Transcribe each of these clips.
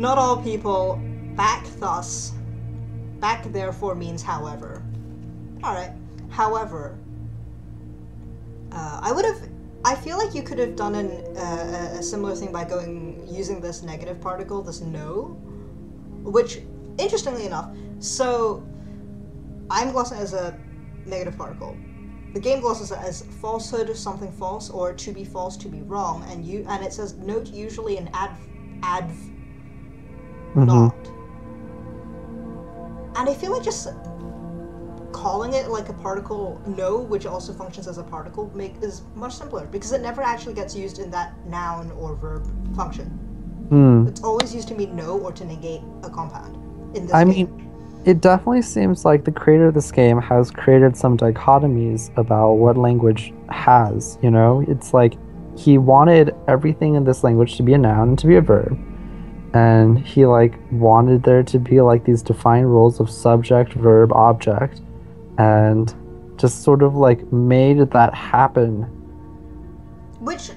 Not all people. Back thus. Back therefore means however. Alright. However. I feel like you could have done a similar thing by using this negative particle, this no, which, interestingly enough, so I'm glossing it as a negative particle. The game glosses it as falsehood, something false, or to be false, to be wrong, and it says note usually an adv not. And I feel like just calling it like a particle no, which also functions as a particle, is much simpler because it never actually gets used in that noun or verb function. It's always used to mean no or to negate a compound in this game. Mean, it definitely seems like the creator of this game has created some dichotomies about what language has, you know? It's like he wanted everything in this language to be a noun and to be a verb. And he like wanted there to be like these defined roles of subject, verb, object, and just sort of like made that happen. Which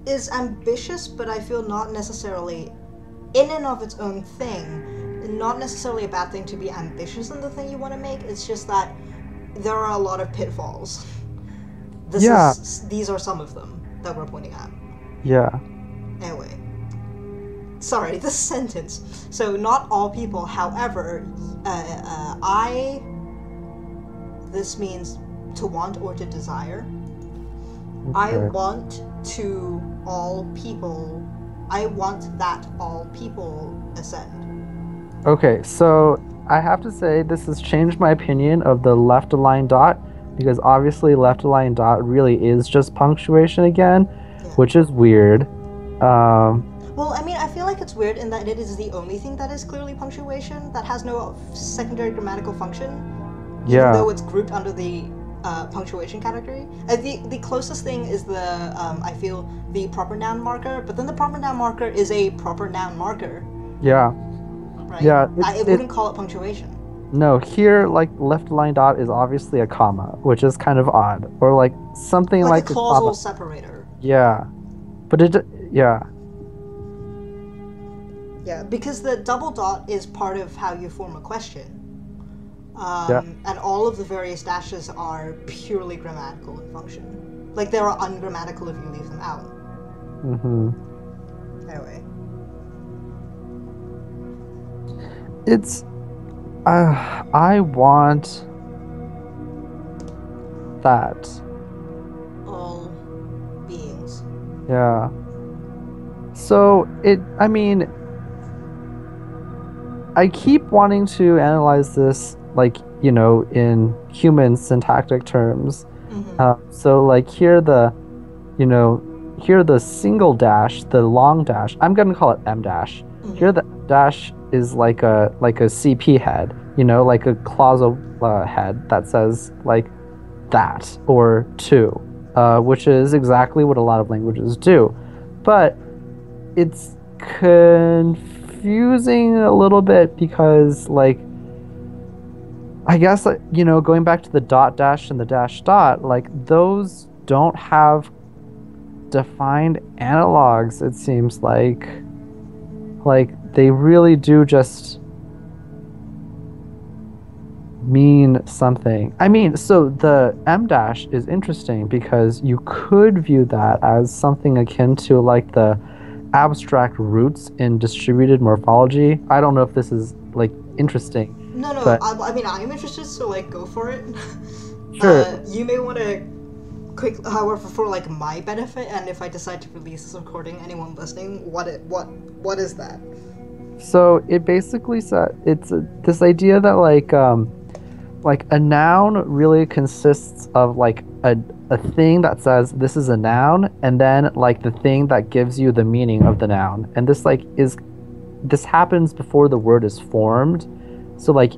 is ambitious, but I feel not necessarily in and of its own thing. Not necessarily a bad thing to be ambitious in the thing you want to make. It's just that there are a lot of pitfalls. These are some of them that we're pointing at. Yeah. Anyway. Sorry, this sentence. So, not all people, however, this means to want or to desire. Okay. I want that all people ascend. Okay, so I have to say this has changed my opinion of the left-aligned dot, because obviously left-aligned dot really is just punctuation again, which is weird. Well, I mean, I feel like it's weird in that it is the only thing that is clearly punctuation, that has no secondary grammatical function, even though it's grouped under the punctuation category. The closest thing is I feel, the proper noun marker, but then the proper noun marker is a proper noun marker. Yeah. Right? Yeah. I wouldn't call it punctuation. No, here, like, left-aligned dot is obviously a comma, which is kind of odd. Or, like, something like a clausal separator. Yeah. But yeah. Yeah, because the double dot is part of how you form a question. And all of the various dashes are purely grammatical in function. Like, they are ungrammatical if you leave them out. Anyway. It's... I want... that. All beings. Yeah. So, I mean... I keep wanting to analyze this, like, you know, in human syntactic terms. So, like, here the single dash, the long dash, I'm going to call it M dash. Here the dash is like a CP head, you know, like a clausal head that says, like, that, or to, which is exactly what a lot of languages do. But it's confusing a little bit because, like, I guess, you know, going back to the dot dash and the dash dot, like, those don't have defined analogs, it seems like. Like, they really do just mean something. I mean, so the M dash is interesting because you could view that as something akin to, like, the abstract roots in distributed morphology. I don't know if this is, like, interesting. No, but... I mean, I'm interested, so, like, go for it. Sure. You may want to however, for, like, my benefit, and if I decide to release this recording, anyone listening, what is that? So it basically it's this idea that, like a noun really consists of, like, a thing that says this is a noun, and then, like, the thing that gives you the meaning of the noun. And this, like, this happens before the word is formed. So, like,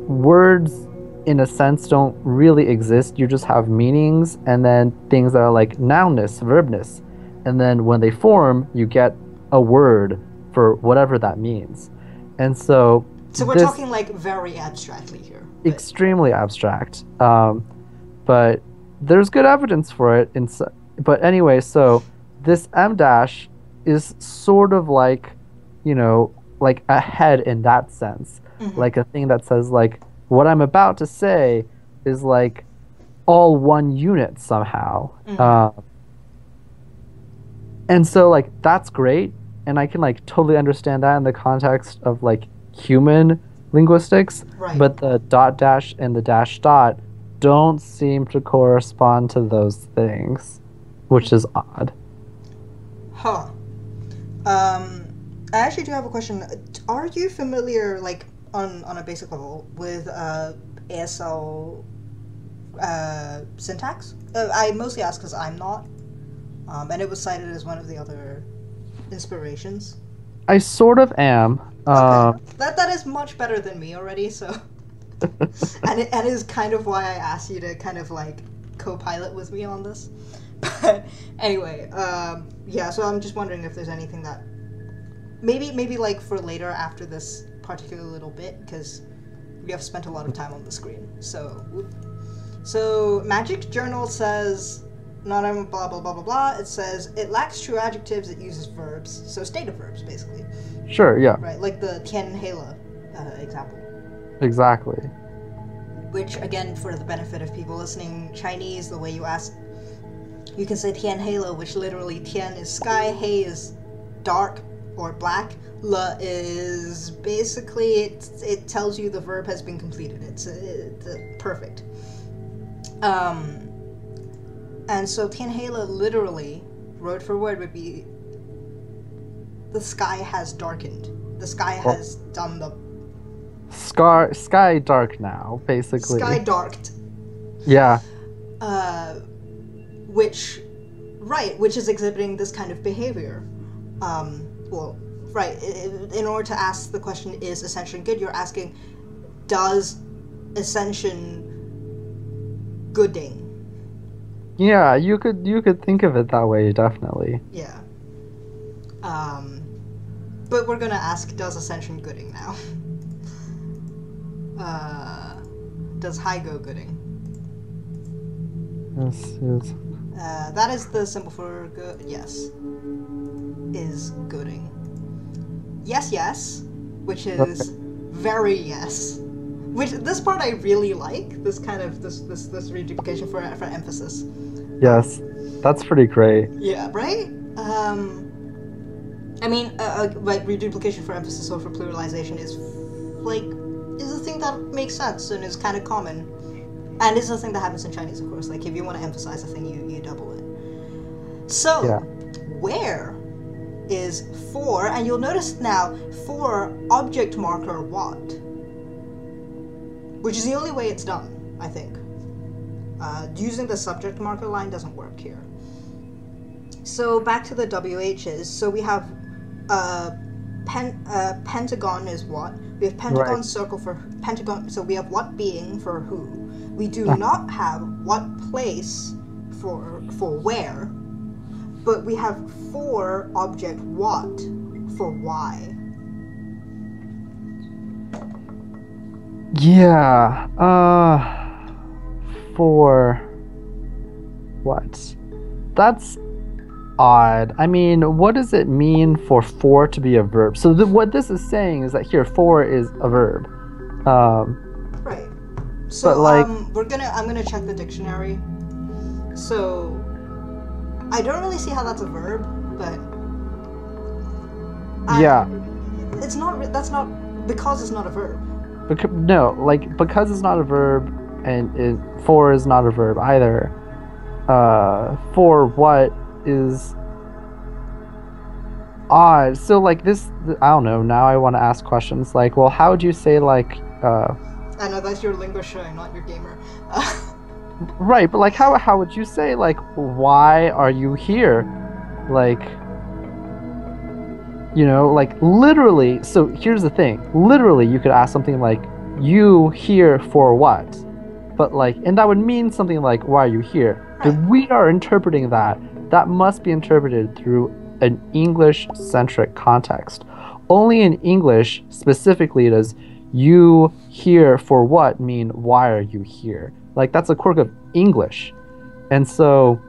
words in a sense don't really exist. You just have meanings, and then things that are like nounness, verbness, and then when they form, you get a word for whatever that means. And so we're talking, like, very abstractly here. Extremely abstract. But there's good evidence for it. But anyway, so this M dash is sort of like, like ahead in that sense. Hmm. Like a thing that says like what I'm about to say is like all one unit somehow. Hmm. And so like that's great, and I can like totally understand that in the context of like human linguistics, Right. but the dot dash and the dash dot don't seem to correspond to those things, which is odd. Huh. Um, I actually do have a question. Are you familiar, like, on a basic level, with ASL syntax? I mostly ask because I'm not, and it was cited as one of the other inspirations. I sort of am. Okay, that is much better than me already. So, and is kind of why I asked you to kind of like co-pilot with me on this. But anyway, yeah. So I'm just wondering if there's anything that maybe like for later after this particular little bit, because we have spent a lot of time on the screen. So Magic Journal says not blah blah blah blah blah. It says it lacks true adjectives. It uses verbs, so stative verbs basically. Sure, yeah, Right, like the Tian Hela example. exactly. Which again, for the benefit of people listening Chinese, the way you ask, you can say Tian Hela, which literally Tian is sky, He is dark or black. La is basically it tells you the verb has been completed. It's perfect. And so Tianhela literally, word for word, would be the sky has darkened. The sky has done the Sky dark now, basically. sky darked. Yeah. Which is exhibiting this kind of behavior. Well, right. In order to ask the question, is ascension good? You're asking, does ascension gooding? Yeah, you could think of it that way, definitely. Yeah. But we're gonna ask, does ascension gooding now? Does high go gooding? Yes. That is the symbol for good. Yes. Is gooding. Yes, which is very yes. Which this part I really like. This kind of this reduplication for emphasis. Yes, that's pretty great. Yeah, right? I mean, like reduplication for emphasis or for pluralization is a thing that makes sense and is kind of common, and is a thing that happens in Chinese, of course. Like if you want to emphasize a thing, you double it. So, Yeah. where is for? And you'll notice now for object marker what, which is the only way it's done, I think. Using the subject marker line doesn't work here. So back to the WHs. So we have pentagon is what. We have pentagon Right. circle for pentagon. So we have what being for who. We do not have what place for where, but we have for object what for why. Yeah. For what? That's odd. I mean, what does it mean for to be a verb? So what this is saying is that here for is a verb. Right. So But, like- I'm gonna check the dictionary. So I don't really see how that's a verb, but Yeah. it's not. That's not because it's not a verb. No, like because it's not a verb, and for is not a verb either. For what is odd. So like this, I don't know. Now I want to ask questions like, well, how would you say like, I know that's your lingo showing, not your gamer. right? But like, how would you say like, why are you here? Like, like literally. So here's the thing. Literally, you could ask something like, you here for what? But like, and that would mean something like, why are you here? But we are interpreting that. That must be interpreted through an English-centric context. Only in English, specifically, does you here for what mean why are you here? Like, that's a quirk of English. And so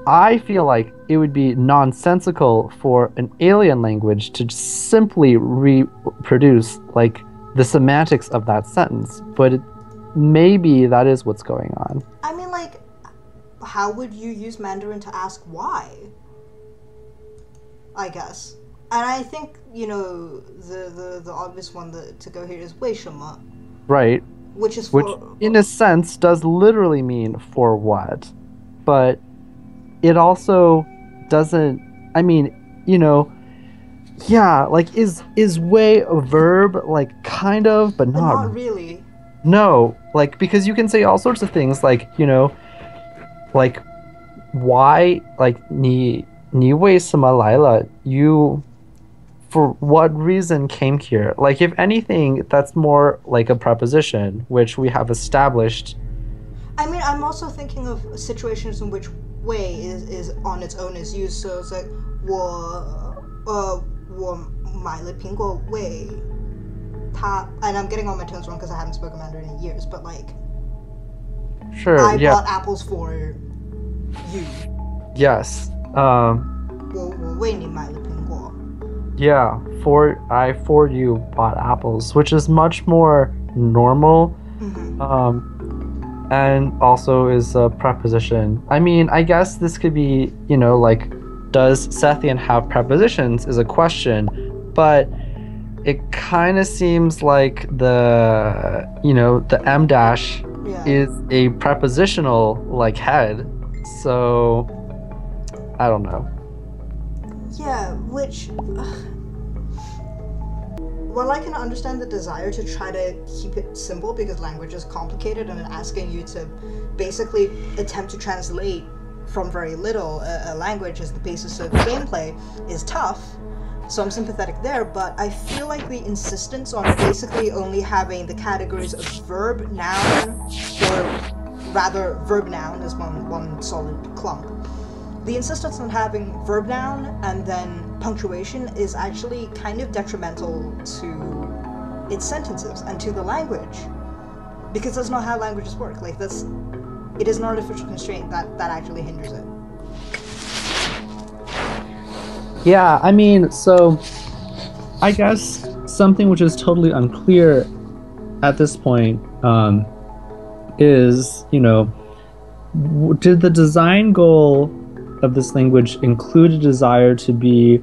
I feel like it would be nonsensical for an alien language to simply reproduce like the semantics of that sentence, but maybe that is what's going on. I mean, like, how would you use Mandarin to ask why? I guess. And I think, the obvious one to go here is 为什么, Right. which is for... Which, in a sense, does literally mean for what, but it also doesn't, I mean, yeah, like, is way a verb, like, kind of, but not really. No, like, because you can say all sorts of things, like, like, why, like, 你为什么来了? You, for what reason came here? Like, if anything, that's more like a preposition, which we have established. I mean, I'm also thinking of situations in which 为 is on its own is used, so it's like, 我买了苹果为他, and I'm getting all my tones wrong because I haven't spoken Mandarin in years, but like, sure, I bought apples for you. Yes. 我为你买了苹果. Yeah, for you bought apples, which is much more normal, and also is a preposition. I mean, I guess this could be, like, does Sethian have prepositions is a question, but it kind of seems like the M dash is a prepositional, like, head, so I don't know. Yeah, which... Well, I can understand the desire to try to keep it simple because language is complicated, and asking you to basically attempt to translate from very little a language as the basis of gameplay is tough, so I'm sympathetic there, but I feel like the insistence on basically only having the categories of verb, noun, or rather verb noun as one solid clump. The insistence on having verb noun and then punctuation is actually kind of detrimental to its sentences and to the language, because that's not how languages work. Like, it is an artificial constraint that actually hinders it. Yeah, I mean, so I guess something which is totally unclear at this point is, did the design goal of this language include a desire to be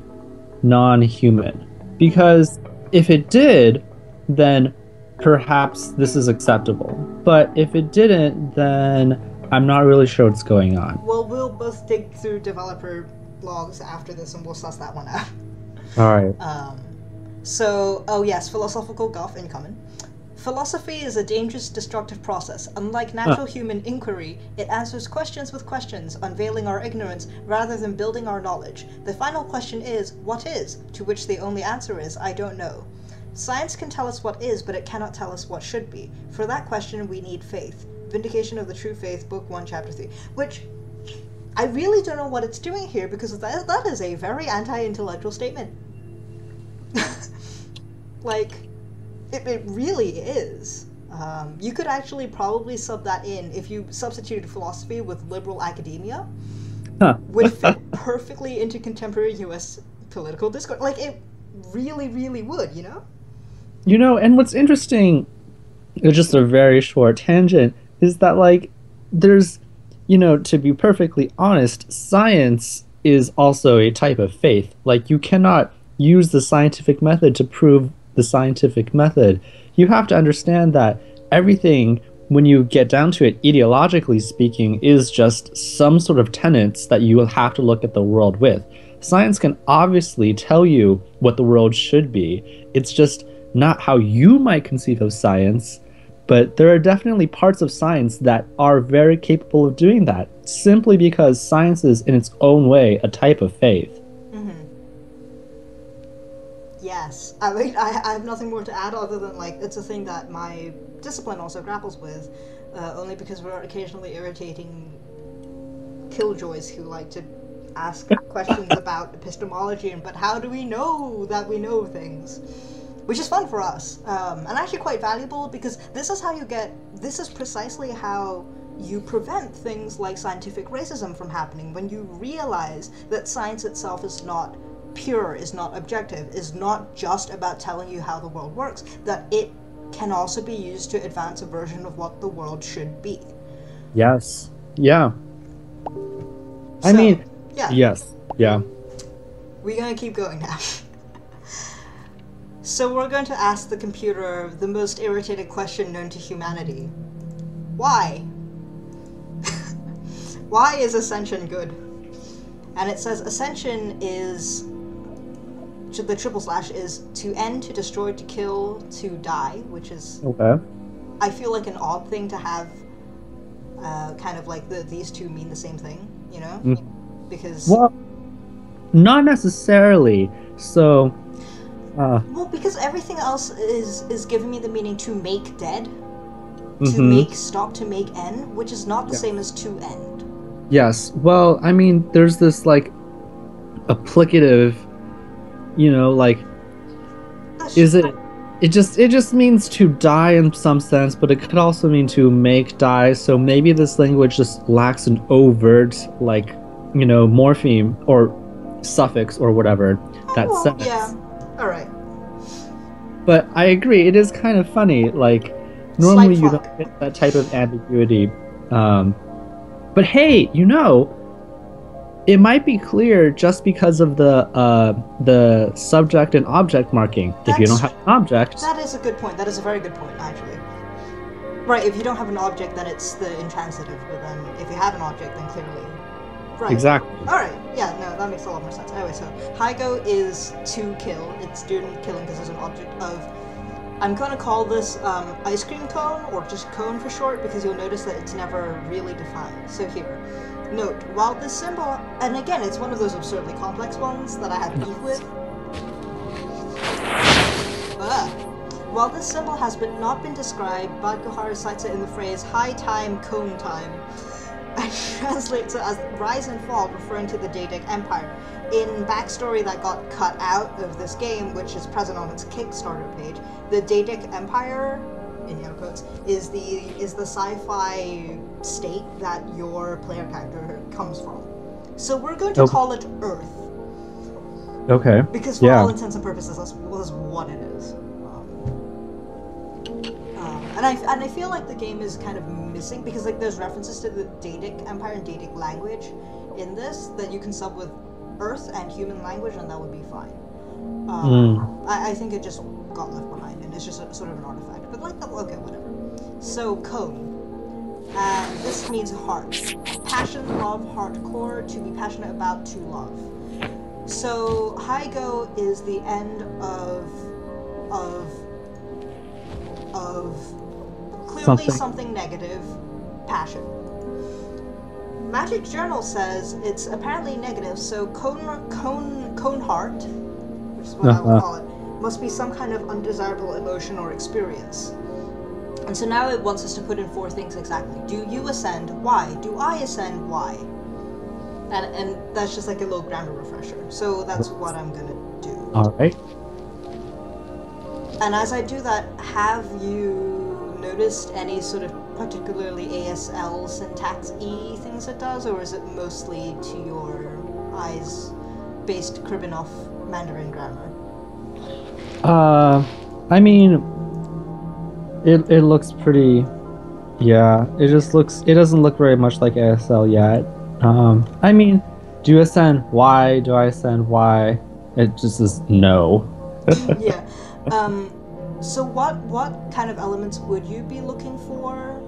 non-human? Because if it did, then perhaps this is acceptable. But if it didn't, then I'm not really sure what's going on. Well, we'll both dig through developer logs after this and we'll suss that one out. Alright. So, oh yes, philosophical guff incoming. Philosophy is a dangerous, destructive process. Unlike natural human inquiry, it answers questions with questions, unveiling our ignorance rather than building our knowledge. The final question is, what is? To which the only answer is, I don't know. Science can tell us what is, but it cannot tell us what should be. For that question, we need faith. Vindication of the True Faith, Book 1, Chapter 3. Which, I really don't know what it's doing here, because that is a very anti-intellectual statement. Like... It really is. You could actually probably sub that in if you substituted philosophy with liberal academia. Would fit perfectly into contemporary U.S. political discourse. Like, it really, really would, and what's interesting, just a very short tangent, is that, like, there's, to be perfectly honest, science is also a type of faith. Like, you cannot use the scientific method to prove the scientific method. You have to understand that everything, when you get down to it, ideologically speaking, is just some sort of tenets that you will have to look at the world with. Science can obviously tell you what the world should be. It's just not how you might conceive of science, but there are definitely parts of science that are very capable of doing that, simply because science is, in its own way, a type of faith. Yes. I mean, I have nothing more to add other than, like, it's a thing that my discipline also grapples with, only because we're occasionally irritating killjoys who like to ask questions about epistemology but how do we know that we know things? Which is fun for us, and actually quite valuable, because this is precisely how you prevent things like scientific racism from happening, when you realize that science itself is not pure, is not objective, is not just about telling you how the world works, that it can also be used to advance a version of what the world should be. Yes. Yeah. I So, mean, yeah. yes. Yeah. We're going to keep going now. So we're going to ask the computer the most irritating question known to humanity. Why? Why is ascension good? And it says ascension is, the triple slash is to end, to destroy, to kill, to die, which is, Okay. I feel like an odd thing to have, kind of like these two mean the same thing, you know? Because... Well, not necessarily. So... well, because everything else is giving me the meaning to make dead, to Mhm. make stop, to make end, which is not the same as to end. Yes. Well, I mean, there's this like applicative, like is it? It just means to die in some sense, but it could also mean to make die. So maybe this language just lacks an overt morpheme or suffix or whatever that says. Yeah. All right. But I agree, it is kind of funny. Like normally you don't get that type of ambiguity. But hey, it might be clear just because of the subject and object marking. If you don't have an object... That is a good point. That is a very good point, actually. Right, if you don't have an object, then it's the intransitive, but then if you have an object, then clearly... Right. Exactly. Alright, yeah, no, that makes a lot more sense. Anyway, so, Hygo is to kill. It's doing killing because there's an object of... I'm going to call this ice cream cone, or just cone for short, because you'll notice that it's never really defined. So here. Note, while this symbol, and again, it's one of those absurdly complex ones that I have beef with. While this symbol has not been described, Badgohara cites it in the phrase high time, cone time, and translates it as rise and fall, referring to the Daedic Empire. In backstory that got cut out of this game, which is present on its Kickstarter page, the Daedic Empire, in air quotes, is the sci-fi state that your player character comes from. So we're going to call it Earth. Okay. Because for all intents and purposes, that's what it is. And I feel like the game is kind of missing, because like there's references to the Daedic Empire and Daedic language in this that you can sub with Earth and human language, and that would be fine. I think it just got left behind, and it's just sort of an artifact. But like, okay, whatever. So, cone. This means heart. Passion, love, hardcore, to be passionate about, to love. So, Hygo is the end of clearly something negative, passion. Magic Journal says it's apparently negative, so cone heart, which is what I would call it, must be some kind of undesirable emotion or experience. And so now it wants us to put in 4 things exactly. Do you ascend? Why? Do I ascend? Why? And that's just like a little grammar refresher. So that's what I'm gonna do. Alright. And as I do that, have you noticed any sort of particularly ASL syntax-y things it does, or is it mostly to your eyes based Kribinov Mandarin grammar? I mean, it looks pretty, yeah, it doesn't look very much like ASL yet. I mean, do you ascend? Why? Do I ascend? Why? It just is no. Yeah. So what kind of elements would you be looking for?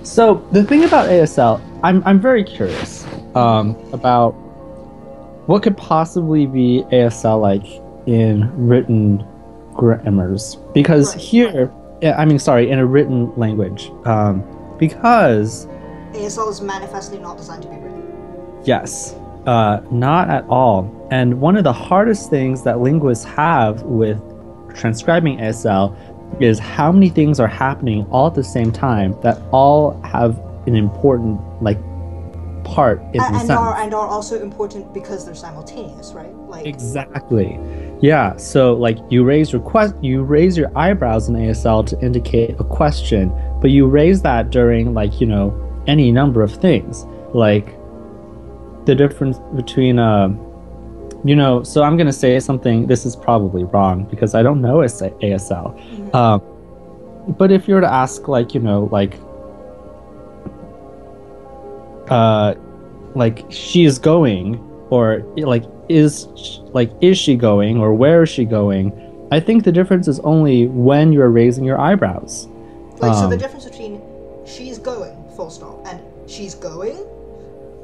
So the thing about ASL, I'm very curious about what could possibly be ASL like in written grammars, because here, in a written language, because ASL is manifestly not designed to be written. Yes, not at all. And one of the hardest things that linguists have with transcribing ASL is how many things are happening all at the same time that all have an important part in the sentence. And are also important because they're simultaneous, right? Exactly. Yeah. So you raise your eyebrows in ASL to indicate a question, but but you raise that during like, any number of things, like the difference between so I'm going to say something, this is probably wrong because I don't know ASL. But if you were to ask like she is going, or like is she going, or where is she going, I think the difference is only when you're raising your eyebrows. So the difference between she's going, full stop, and she's going,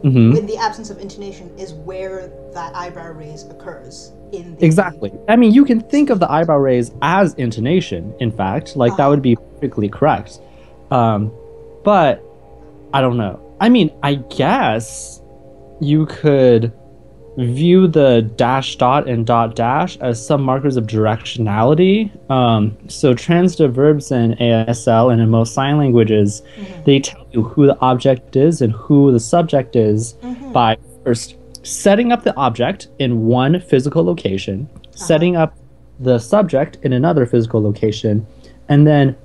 in the absence of intonation, is where that eyebrow raise occurs in the... Exactly. I mean, you can think of the eyebrow raise as intonation, in fact. Like, that would be perfectly correct. But I don't know. I mean, I guess you could view the dash dot and dot dash as some markers of directionality. So transitive verbs in ASL and in most sign languages, they tell you who the object is and who the subject is by first setting up the object in one physical location, setting up the subject in another physical location, and then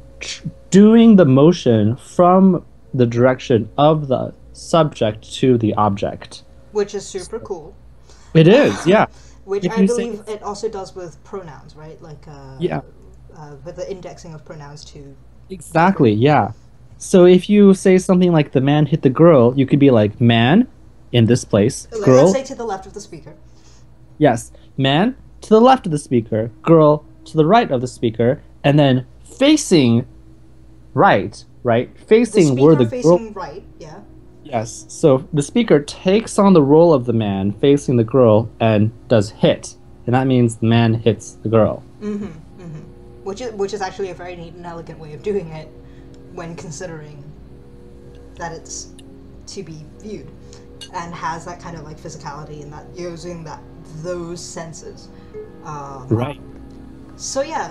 doing the motion from the direction of the subject to the object. Which is super cool. It is, yeah. Which I believe it also does with pronouns, right? Like, with the indexing of pronouns too. Exactly, yeah. So if you say something like the man hit the girl, you could be like, man, in this place, girl. Let's say to the left of the speaker. Yes, man to the left of the speaker, girl to the right of the speaker, and then facing right? Facing where the girl... facing right, yeah. Yes, so the speaker takes on the role of the man facing the girl and does hit, and that means the man hits the girl. Which is actually a very neat and elegant way of doing it when considering that it's to be viewed and has that kind of like physicality and that using those senses. Right. So yeah,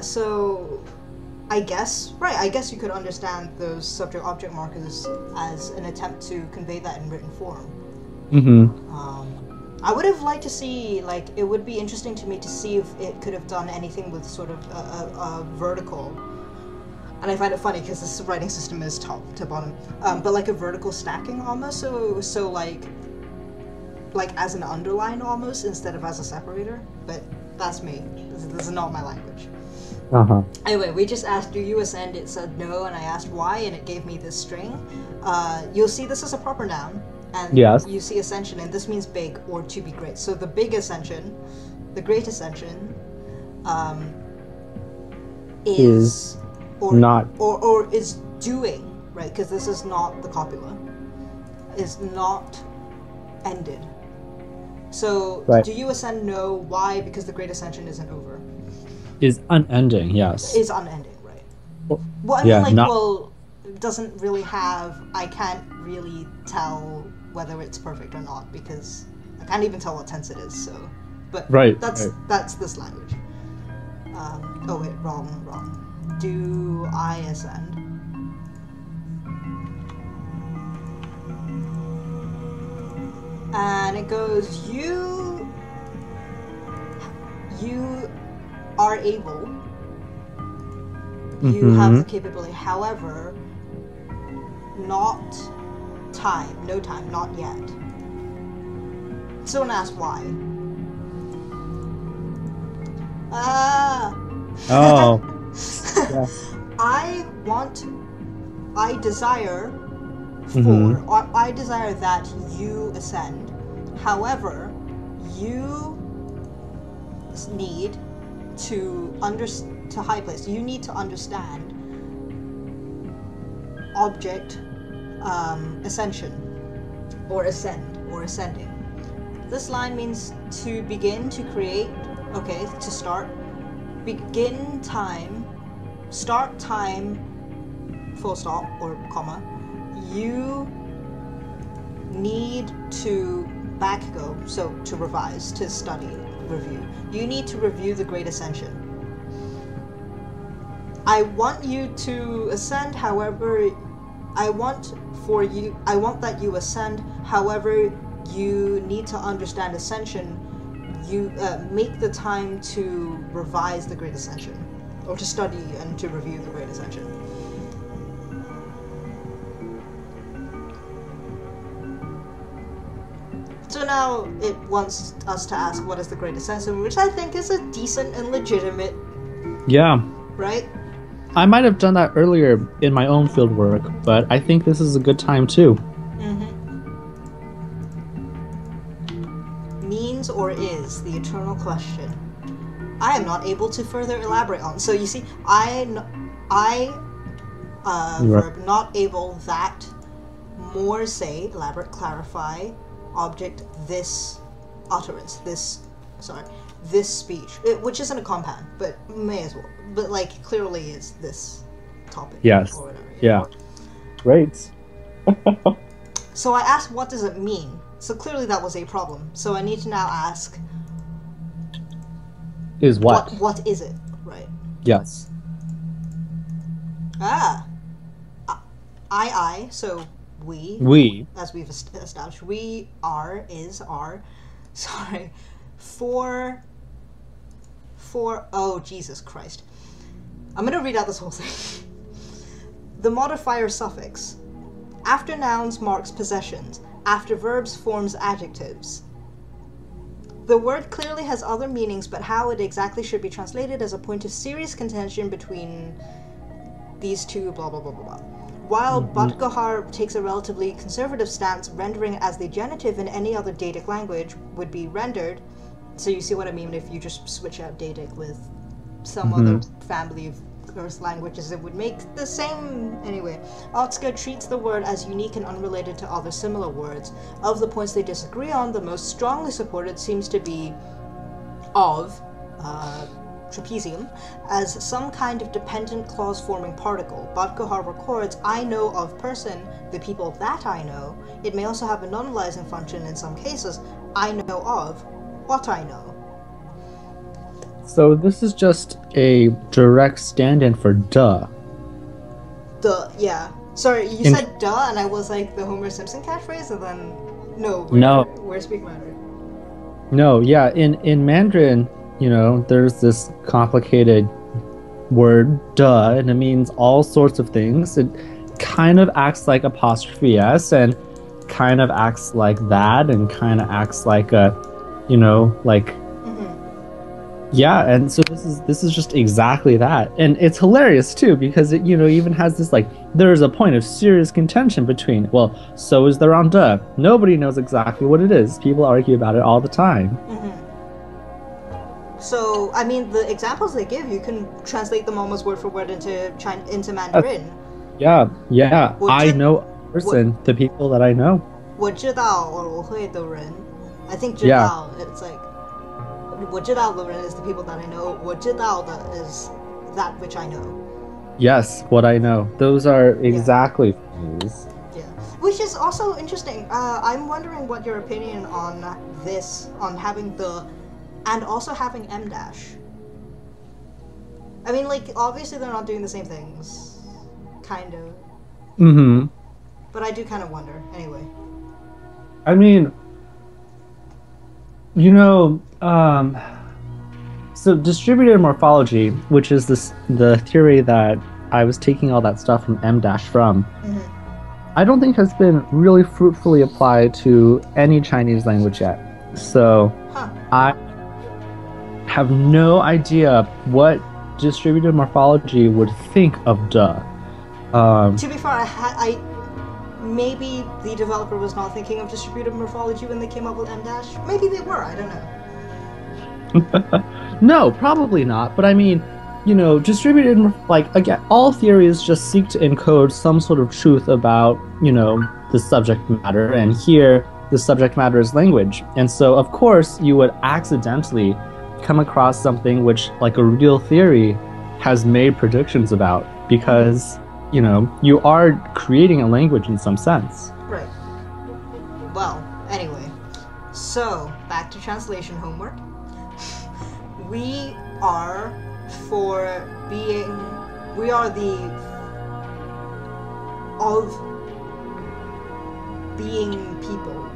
I guess you could understand those subject-object markers as an attempt to convey that in written form. I would have liked to see, like, it would be interesting to me to see if it could have done anything with sort of a vertical, and I find it funny because this writing system is top to bottom, but like a vertical stacking almost, so like as an underline almost instead of as a separator, but that's me. This is not my language. Anyway, we just asked, do you ascend? It said no, and I asked why, and it gave me this string. You'll see this is a proper noun, and you see ascension, and this means big or to be great. So the big ascension, the great ascension, is or not or is doing, right? Because this is not the copula, is not ended. So do you ascend? No. Why? Because the great ascension isn't over. Is unending, yes. Is unending, right? Well, I mean, it doesn't really have... I can't really tell whether it's perfect or not, because I can't even tell what tense it is, so... But that's this language. Oh wait, wrong. Do I ascend? And it goes, you are able, you have the capability, however, no time, not yet. Someone asked why. I desire that you ascend, however, you need to high place. You need to understand object ascension or ascend or ascending. This line means to begin, to create, to start, begin time, start time, full stop or comma. You need to back go, so to revise, to study, review. You need to review the Great Ascension. I want you to ascend, however, I want that you ascend, however, you need to understand ascension. You make the time to revise the Great Ascension, or to study and to review the Great Ascension. now it wants us to ask what is the greatest sense, which I think is a decent and legitimate, Yeah. right? I might have done that earlier in my own field work, but I think this is a good time too. Means or is the eternal question. I am not able to further elaborate on. So you see, verb not able, that, more say, elaborate, clarify, object, this, utterance, this speech, which isn't a compound, but may as well, but like clearly is this topic. Yes. Or whatever. Yeah. Great. So I asked, what does it mean? So clearly that was a problem. So I need to now ask, Is what? What is it, right? Yes. So we. We. As we've established, we are, is, are. Sorry. For, oh, Jesus Christ. I'm gonna read out this whole thing. The modifier suffix. After nouns marks possessions. After verbs forms adjectives. The word clearly has other meanings, but how it exactly should be translated is a point of serious contention between these two, blah blah blah blah blah. While Bhattacharya takes a relatively conservative stance, rendering as the genitive in any other Datic language would be rendered. So you see what I mean if you just switch out Datic with some other family of Earth languages, it would make the same. Anyway, Otsker treats the word as unique and unrelated to other similar words. Of the points they disagree on, the most strongly supported seems to be of trapezium as some kind of dependent clause forming particle. Bhattacharya records, I know of person, the people that I know. It may also have a non-aliasing function in some cases. I know of what I know. So this is just a direct stand-in for duh. Duh, yeah. Sorry, you said duh, and I was like the Homer Simpson catchphrase, and then we're speak Mandarin. No, yeah. In Mandarin, there's this complicated word duh, and it means all sorts of things. It kind of acts like apostrophe s, and kind of acts like that, and kind of acts like a, like. Yeah, and so this is just exactly that, and it's hilarious too because it even has this there is a point of serious contention between, well, so is there on duh. Nobody knows exactly what it is. People argue about it all the time. So I mean, the examples they give, you can translate them almost word for word into Mandarin. Yeah. I know a person, the people that I know. 我知道 or 我会的人. I think 知道, it's like. 我知道的人 is the people that I know. 我知道的 is that which I know. Yes, what I know. Those are exactly things. Yeah. Which is also interesting. I'm wondering what your opinion on this, on having the, and also having M dash. I mean, obviously they're not doing the same things. Kind of. But I do kind of wonder. Anyway. I mean, so distributed morphology, which is the theory that I was taking all that stuff from M dash from, I don't think has been really fruitfully applied to any Chinese language yet. So I have no idea what distributed morphology would think of duh. To be fair, maybe the developer was not thinking of distributed morphology when they came up with M dash. Maybe they were, I don't know. No, probably not. But I mean, distributed, again, all theories just seek to encode some sort of truth about, the subject matter. And here, the subject matter is language. And so, of course, you would accidentally come across something which, a real theory has made predictions about, because you are creating a language in some sense. Right. Well, anyway. So, back to translation homework. We are the of being people.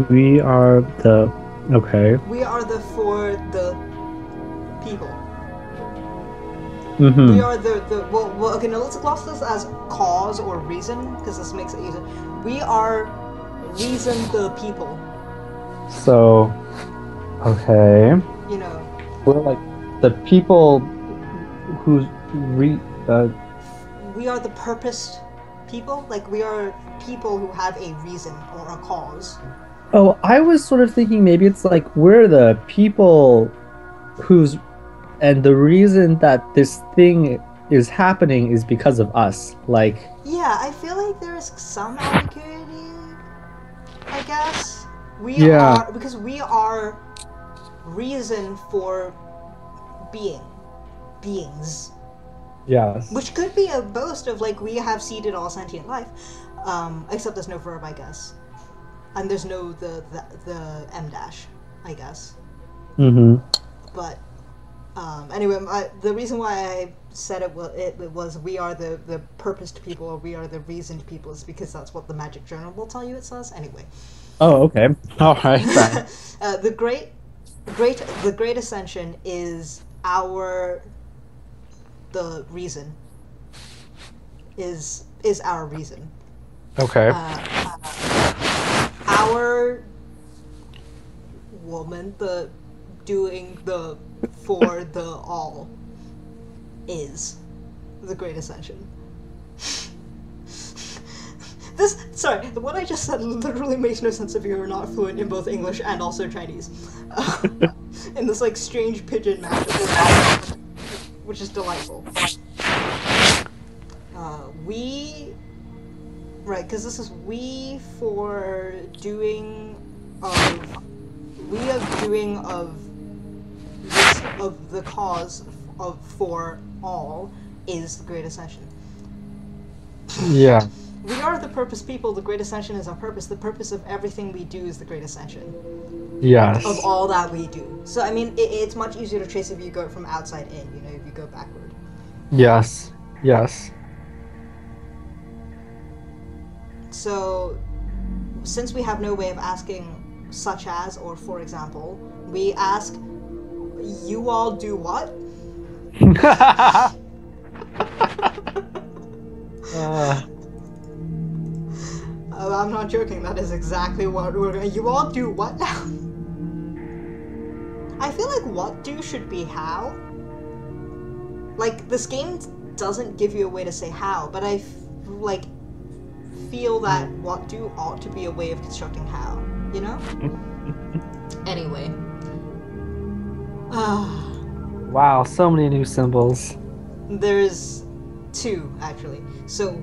We are the, okay. We are the for the people. We Mm-hmm. are well, okay, now let's gloss this as cause or reason, because this makes it easier. We are reason the people, So, okay. you know. We're like the people who's We are the purposed people, like we are people who have a reason or a cause. oh, I was sort of thinking maybe it's like we're the people who's and the reason that this thing is happening is because of us. Like, Yeah, I feel like there's some ambiguity, I guess. We yeah, are, because we are reason for being, beings. yes. Which could be a boast of, like, we have seeded all sentient life. Except there's no verb, I guess. And there's no the M dash, I guess. Mm-hmm. But anyway, the reason why I said it was we are the purposed people, or we are the reasoned people, is because that's what the Magic Journal will tell you it says. Anyway, Oh, okay. All right then. the great ascension is the reason is our reason. Okay. Our woman, the doing the for the all, is the great ascension. What I just said literally makes no sense if you are not fluent in both English and also Chinese. In this like strange pigeon mashup, which is delightful. Because this is we for doing of this of the cause of for all is the great ascension. Yeah. We are the purpose people, the great ascension is our purpose. The purpose of everything we do is the great ascension. Yes. Of all that we do. So, I mean, it's much easier to trace if you go from outside in, you know, if you go backward. Yes. Yes. So, since we have no way of asking such as or for example, we ask, you all do what? I'm not joking, that is exactly what we're gonna. You all do what now? I feel like what do should be how. Like, this game doesn't give you a way to say how, but I feel that what do ought to be a way of constructing how, you know? Anyway. Wow, so many new symbols. There's two, actually. So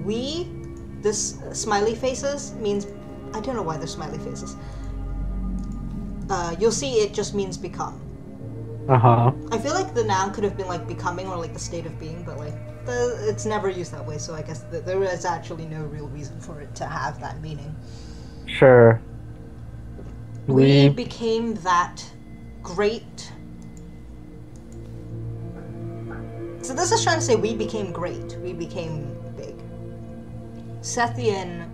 this smiley faces means, I don't know why they're smiley faces. You'll see it just means become. Uh-huh. I feel like the noun could have been like becoming or like the state of being, but like it's never used that way, so I guess there is actually no real reason for it to have that meaning. Sure. We became that great. So this is trying to say we became great. We became big. Sethian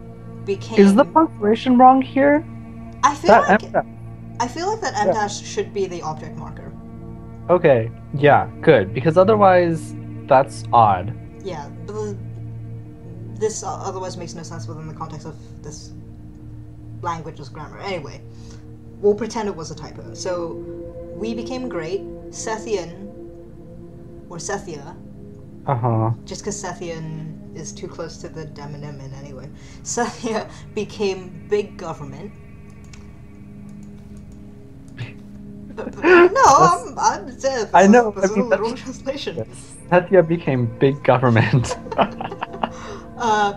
became. Is the punctuation wrong here? I feel like that M dash should be the object marker. Okay, yeah, good, because otherwise that's odd. Yeah, but this otherwise makes no sense within the context of this language's grammar. Anyway, we'll pretend it was a typo. So, we became great. Sethian, or Sethia, just because Sethian is too close to the demonym in anyway. Sethia became big government. No, I know. This is a literal translation. Yes. Sethia became big government.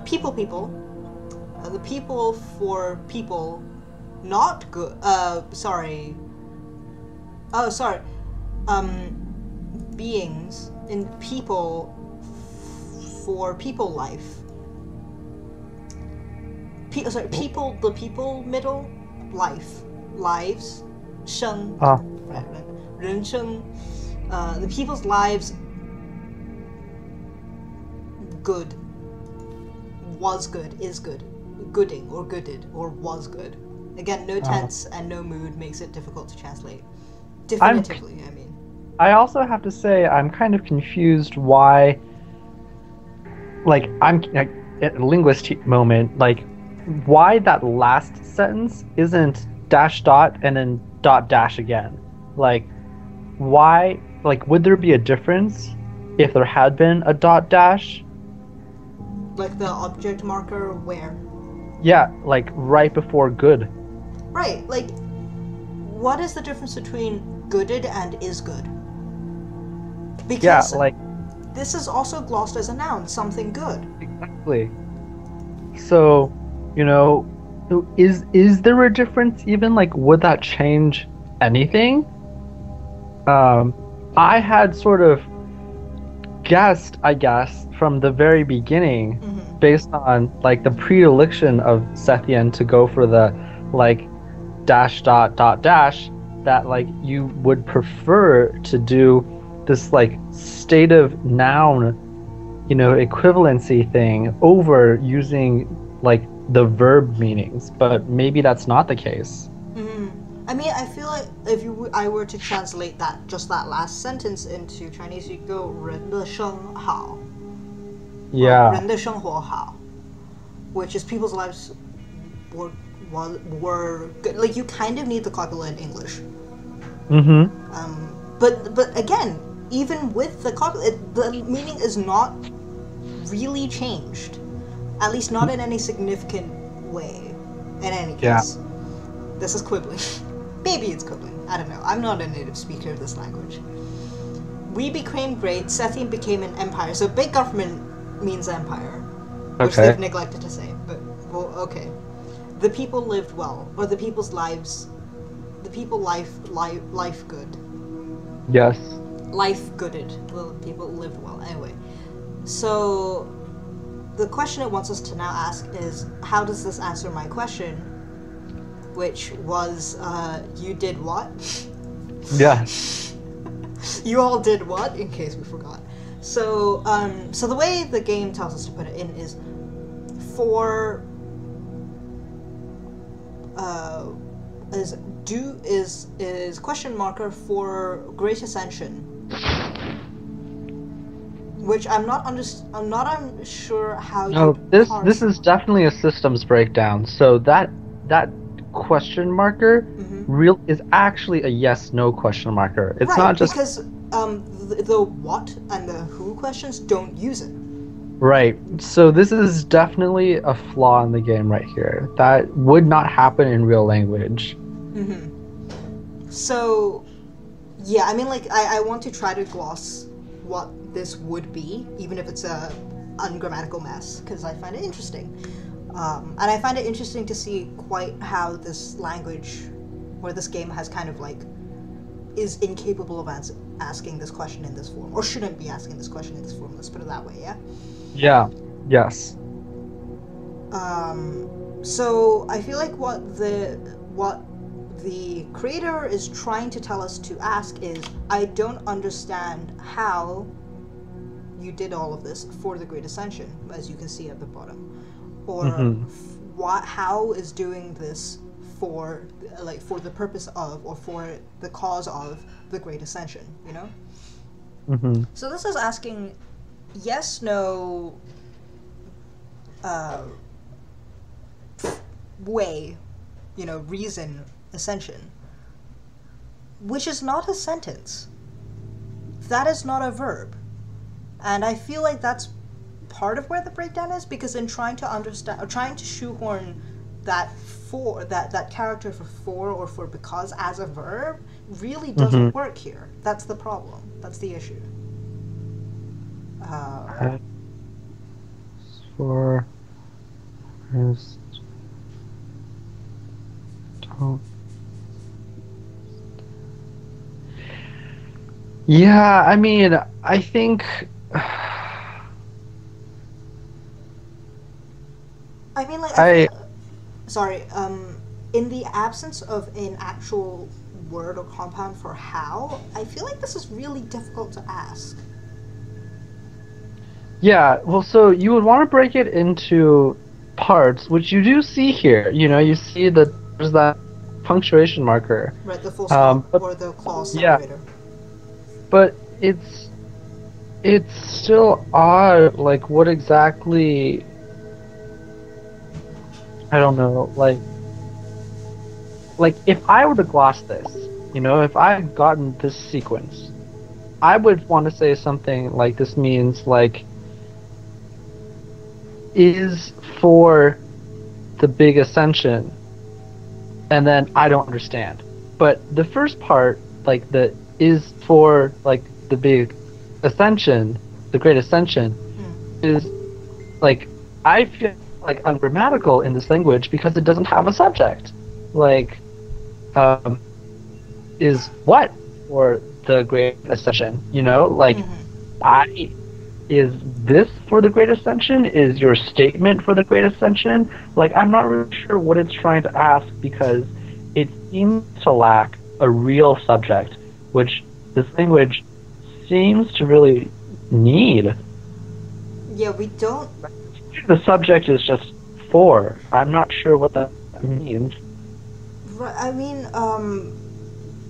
People. The people for people, not good. Sorry. Oh, sorry. Beings in people for people life. People. The people middle life lives. 生 人生 the people's lives good was good is good gooding or gooded or was good again no tense and no mood makes it difficult to translate definitively I mean I also have to say I'm kind of confused why, like, I'm like, at a linguist moment, like, why that last sentence isn't dash dot and then dot dash again? Like, why, like, would there be a difference if there had been a dot dash? Like the object marker where? Yeah, like right before good. Right, like, what is the difference between gooded and is good? Yeah, Because like, this is also glossed as a noun, something good. exactly. So, you know, is there a difference even? Like, would that change anything? Um, I had sort of guessed, I guess, from the very beginning, Mm-hmm. based on like the predilection of Sethian to go for the like dash dot dot dash, that like you would prefer to do this like state of noun, equivalency thing over using like the verb meanings, but maybe that's not the case. Mm-hmm. I mean, I feel like if I were to translate just that last sentence into Chinese, you go 人的生好 or Yeah. 人的生活好, which is people's lives were were good. Like you kind of need the copula in English. Mm-hmm. But again, even with the copula, the meaning is not really changed. At least not in any significant way. In any Yeah. case, this is quibbling. Maybe it's quibbling. I don't know. I'm not a native speaker of this language. We became great. Sethian became an empire. So big government means empire, which Okay. they've neglected to say. But well, okay. The people lived well, or the people's lives. The people life good. Yes. Life gooded. Well, people lived well. Anyway, so the question it wants us to now ask is, how does this answer my question, which was, you did what? Yeah. You all did what? In case we forgot. So, so the way the game tells us to put it in is for is question marker for Great Ascension, which I'm not unsure how No, you this parse. this is definitely a systems breakdown. So that question marker Mhm. real is actually a yes no question marker. It's Right, not just because the what and the who questions don't use it. right. So this is definitely a flaw in the game right here. That would not happen in real language. Mm-hmm. So, yeah, I mean, like, I want to try to gloss what this would be, even if it's a ungrammatical mess, because I find it interesting. And I find it interesting to see quite how this language, or this game has kind of, like, is incapable of asking this question in this form, or shouldn't be asking this question in this form, let's put it that way, yeah? Yeah. Yes. So I feel like what the creator is trying to tell us to ask is, I don't understand how you did all of this for the Great Ascension, as you can see at the bottom, or how is doing this for the purpose of, or for the cause of the Great Ascension, you know? Mm-hmm. So this is asking yes, no, way, reason, ascension, which is not a sentence. That is not a verb. And I feel like that's part of where the breakdown is, because in trying to understand, or trying to shoehorn that for that character for or for because as a verb really doesn't work here. That's the problem. That's the issue. For first don't. Yeah, I mean, I think I mean, like, I sorry, in the absence of an actual word or compound for how, I feel like this is really difficult to ask. yeah, well, so you would want to break it into parts, which you do see here. You see that there's that punctuation marker. Right, the full stop But or the clause yeah, separator. but it's still odd. Like, what exactly? I don't know. Like if I were to gloss this, if I had gotten this sequence, I would want to say something like this means like is for the big ascension, and then I don't understand. But the first part, like the is for like the big ascension, the great ascension, is like I feel like ungrammatical in this language because it doesn't have a subject. Like, um, is what for the great ascension? Like I is this for the great ascension? Is your statement for the great ascension? Like I'm not really sure what it's trying to ask because it seems to lack a real subject, which this language seems to really need. Yeah, we don't. The subject is just for. I'm not sure what that means. I mean,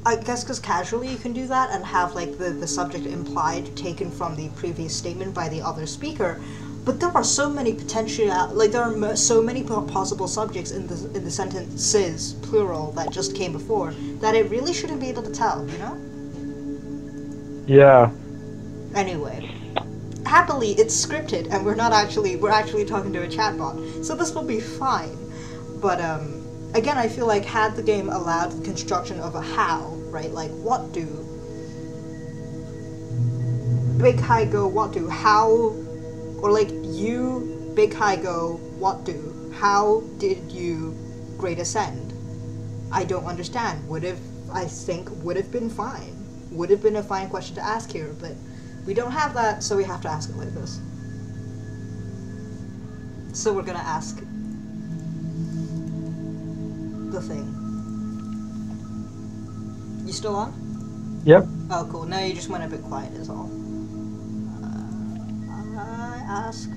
I guess because casually you can do that and have like the subject implied taken from the previous statement by the other speaker, but there are so many potential, like there are so many possible subjects in the sentences plural that just came before that it really shouldn't be able to tell, Yeah. Anyway, happily it's scripted and we're actually talking to a chatbot, so this will be fine. But again, I feel like had the game allowed the construction of a how, right? Like, what do Big High Go, what do, how, or like, you, Big High Go, what do, how did you Great Ascend? I don't understand. Would have been fine. Would have been a fine question to ask here, but we don't have that, so we have to ask it like this. So we're gonna ask the thing. You still on? Yep. Oh, cool. No, you just went a bit quiet is all. I ask...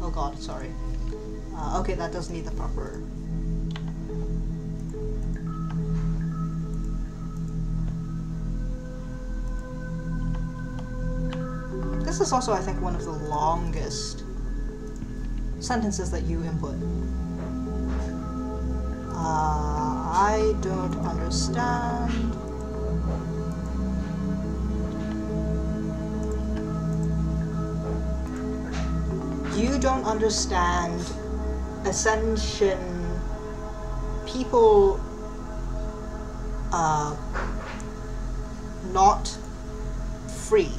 Oh god, sorry. Okay, that does need the proper... This is also, I think, one of the longest sentences that you input. I don't understand. You don't understand ascension. People not free.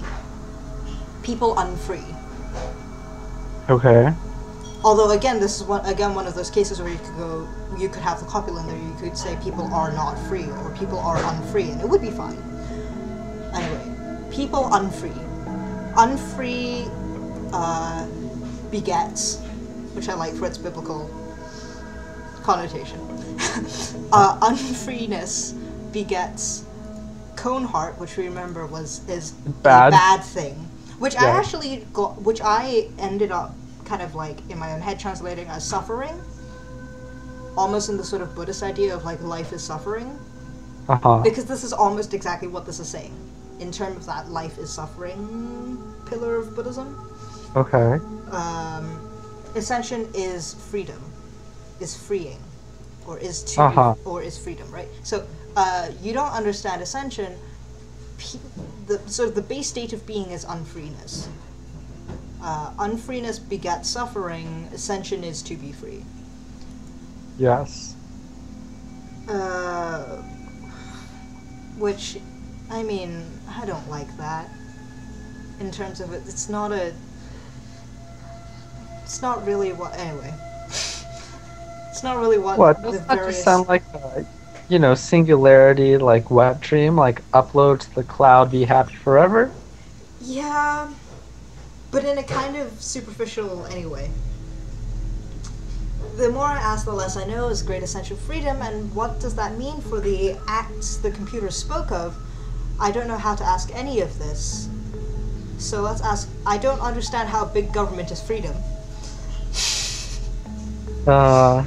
People unfree. Okay. Although again, this is one of those cases where you could have the copula in there. You could say people are not free or people are unfree, and it would be fine. Anyway, people unfree. Unfree begets, which I like for its biblical connotation. Unfreeness begets cone heart, which we remember is Bad. a bad thing. Which Yeah. I actually got, which I ended up kind of like in my own head translating as suffering, almost in the sort of Buddhist idea of like life is suffering, because this is almost exactly what this is saying in terms of that life is suffering pillar of Buddhism. Okay. Ascension is freedom, is freeing, or is to or is freedom, right? So you don't understand ascension. The base state of being is unfreeness. Unfreeness begets suffering. Ascension is to be free. Yes. Which, I mean, I don't like that. In terms of it, it's not really what. Anyway, it's not really what. What? Doesn't that just sound like singularity, like wet dream, like upload to the cloud, be happy forever? Yeah, but in a kind of superficial anyway. The more I ask, the less I know is great essential freedom, and what does that mean for the acts the computer spoke of? I don't know how to ask any of this. So let's ask, I don't understand how big government is freedom. Oh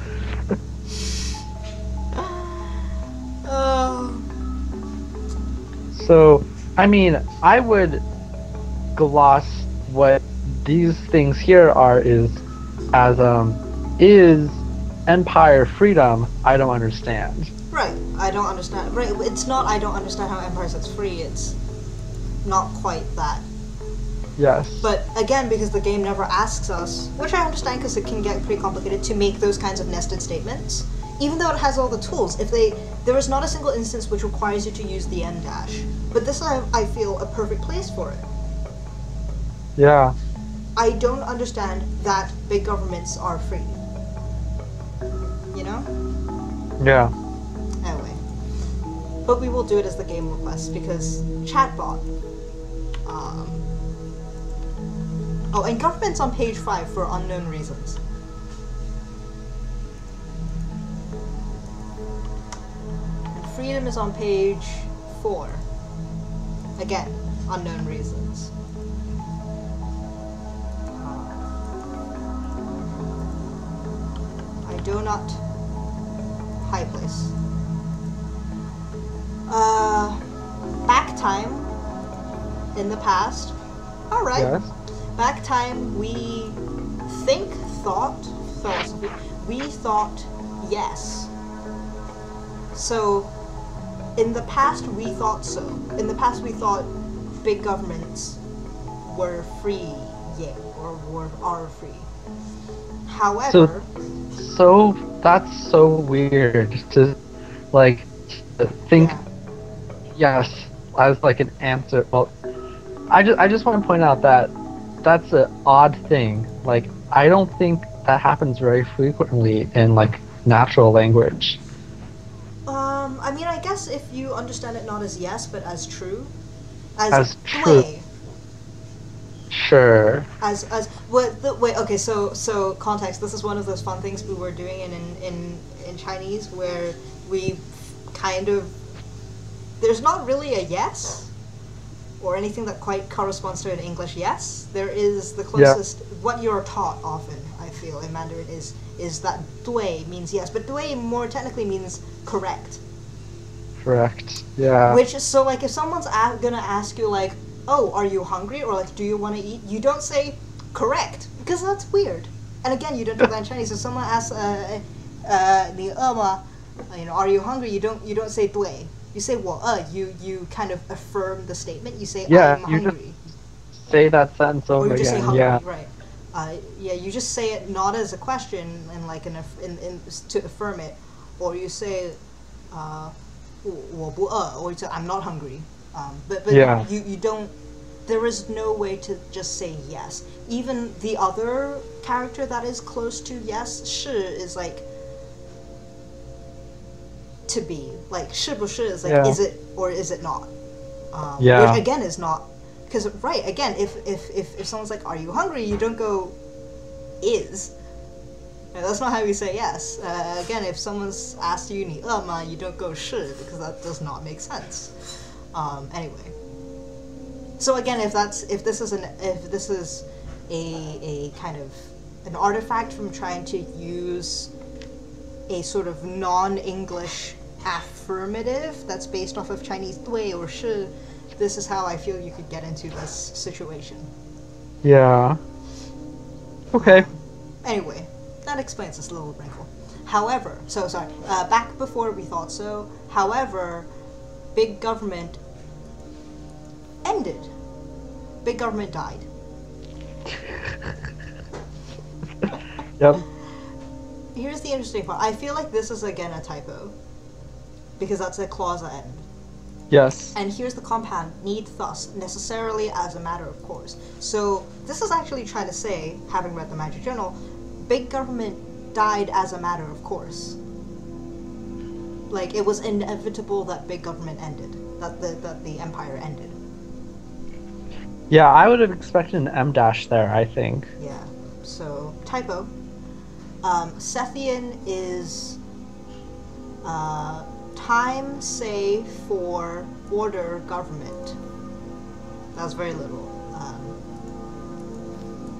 So, I mean, I would gloss what these things here are is empire freedom. I don't understand. Right. I don't understand. Right. It's not. I don't understand how empire sets free. It's not quite that. Yes. But again, because the game never asks us, which I understand because it can get pretty complicated to make those kinds of nested statements. Even though it has all the tools, there is not a single instance which requires you to use the end dash. But this I feel a perfect place for it. Yeah. I don't understand that big governments are free. You know? Yeah. Anyway. But we will do it as the game requests because chatbot. Oh, and government's on page 5 for unknown reasons. And freedom is on page 4. Again, unknown reasons. I do not... High place. Back time in the past. Alright. Yes. Back time we philosophy, we thought yes. So in the past we thought so. In the past we thought big governments were free, yeah, or are free. However, so that's so weird to like to think yes as like an answer. Well, I just want to point out that that's an odd thing. Like, I don't think that happens very frequently in like natural language. I mean, I guess if you understand it not as yes, but as true, As true. way, Sure. as wait, okay, so context. This is one of those fun things we were doing in Chinese where we kind of there's not really a yes or anything that quite corresponds to an English yes. There is the closest what you're taught often, I feel, in Mandarin is that 对 means yes, but 对 more technically means correct. Correct. Yeah. Which is so like if someone's gonna ask you like, oh, are you hungry, or like, do you want to eat? You don't say correct because that's weird. And again, you don't do that in Chinese. If someone asks, 你饿吗? You know, are you hungry? You don't say 对. You say 我饿. You kind of affirm the statement. You say I'm hungry. Just say that sentence over or you just again. say hungry, Yeah. right? Yeah, you just say it not as a question and like in to affirm it, or you say 我不饿, or you say I'm not hungry. But Yeah. you don't. There is no way to just say yes. Even the other character that is close to yes, 是 is like to be. Like 是不是 is like is it or is it not? Which again is not, because right, again, if someone's like, are you hungry? You don't go is. That's not how you say yes. Again, if someone's asked you 你饿吗, you don't go 是 because that does not make sense. Anyway. So again, if this is a kind of an artifact from trying to use a sort of non-English affirmative that's based off of Chinese 对 or 是, this is how I feel you could get into this situation. Yeah. Okay. Anyway, that explains this little wrinkle. However, back before we thought so. However, big government ended. Big government died. Yep. Here's the interesting part. I feel like this is again a typo, because that's a clause end. Yes. And here's the compound, need thus, necessarily as a matter of course. So this is actually trying to say, having read the Magic Journal, big government died as a matter of course. Like, it was inevitable that big government ended, that the empire ended. Yeah, I would have expected an M dash there, I think. Yeah, so typo. Sethian is time say for order government. That's very literal.